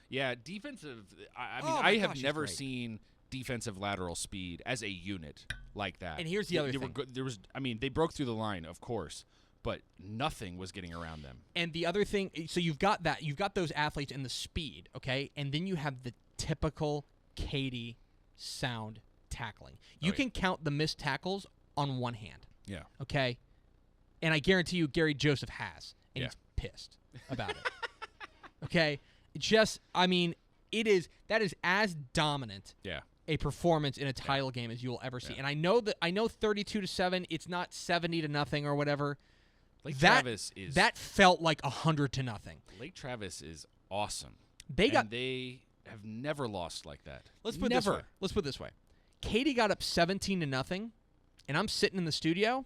Yeah, defensive. I mean, Oh, I my have gosh, he's never great. seen defensive lateral speed as a unit like that. And here's the other thing. They broke through the line, of course, but nothing was getting around them. And the other thing, so you've got that. You've got those athletes and the speed, okay? And then you have the typical Katie sound tackling. You can count the missed tackles on one hand. Yeah. Okay? And I guarantee you Gary Joseph has, and he's pissed about it. Okay? That is as dominant a performance in a title game as you will ever see. And I know 32-7, it's not 70-0 or whatever. That felt like 100-0. Lake Travis is awesome. They have never lost like that. Let's put it this way. Katie got up 17-0, and I'm sitting in the studio,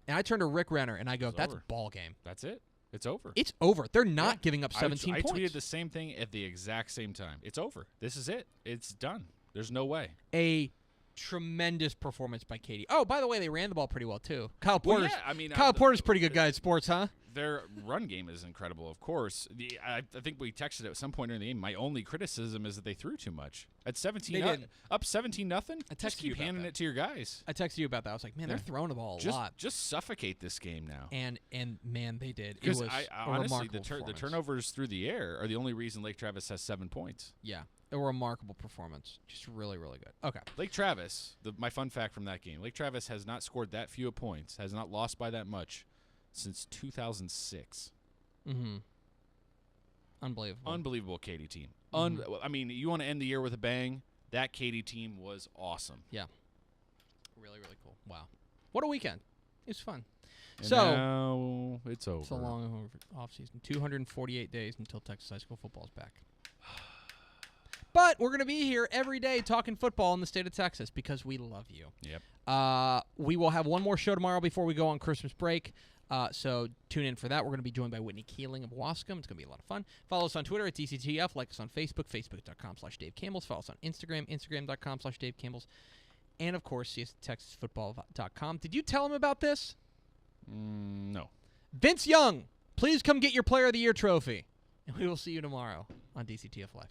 and I turn to Rick Renner and I go, "That's a ball game. That's it. It's over. It's over. They're not giving up 17 points." I tweeted the same thing at the exact same time. It's over. This is it. It's done. There's no way. A tremendous performance by Katie. Oh, by the way, they ran the ball pretty well too. Kyle Porter's pretty good guy at sports, huh? Their run game is incredible, of course. I think we texted at some point in the game. My only criticism is that they threw too much. At 17, up 17-0. Just keep handing it to your guys. I texted you about that. I was like, man, they're throwing the ball a lot. Just suffocate this game now. And man, they did. It was honestly, remarkable the turnovers through the air are the only reason Lake Travis has 7 points. Yeah. A remarkable performance. Just really, really good. Okay. Lake Travis, my fun fact from that game, Lake Travis has not scored that few points, has not lost by that much since 2006. Mm-hmm. Unbelievable. Unbelievable Katie team. Mm-hmm. I mean, you want to end the year with a bang? That Katie team was awesome. Yeah. Really, really cool. Wow. What a weekend. It was fun. And now it's over. It's a long off-season. 248 days until Texas high school football is back. But we're going to be here every day talking football in the state of Texas because we love you. Yep. We will have one more show tomorrow before we go on Christmas break. So tune in for that. We're going to be joined by Whitney Keeling of Wascom. It's going to be a lot of fun. Follow us on Twitter at DCTF. Like us on Facebook, facebook.com/Dave Campbell's. Follow us on Instagram, instagram.com/Dave Campbell's. And, of course, see us at TexasFootball.com. Did you tell him about this? No. Vince Young, please come get your Player of the Year trophy. And we will see you tomorrow on DCTF Live.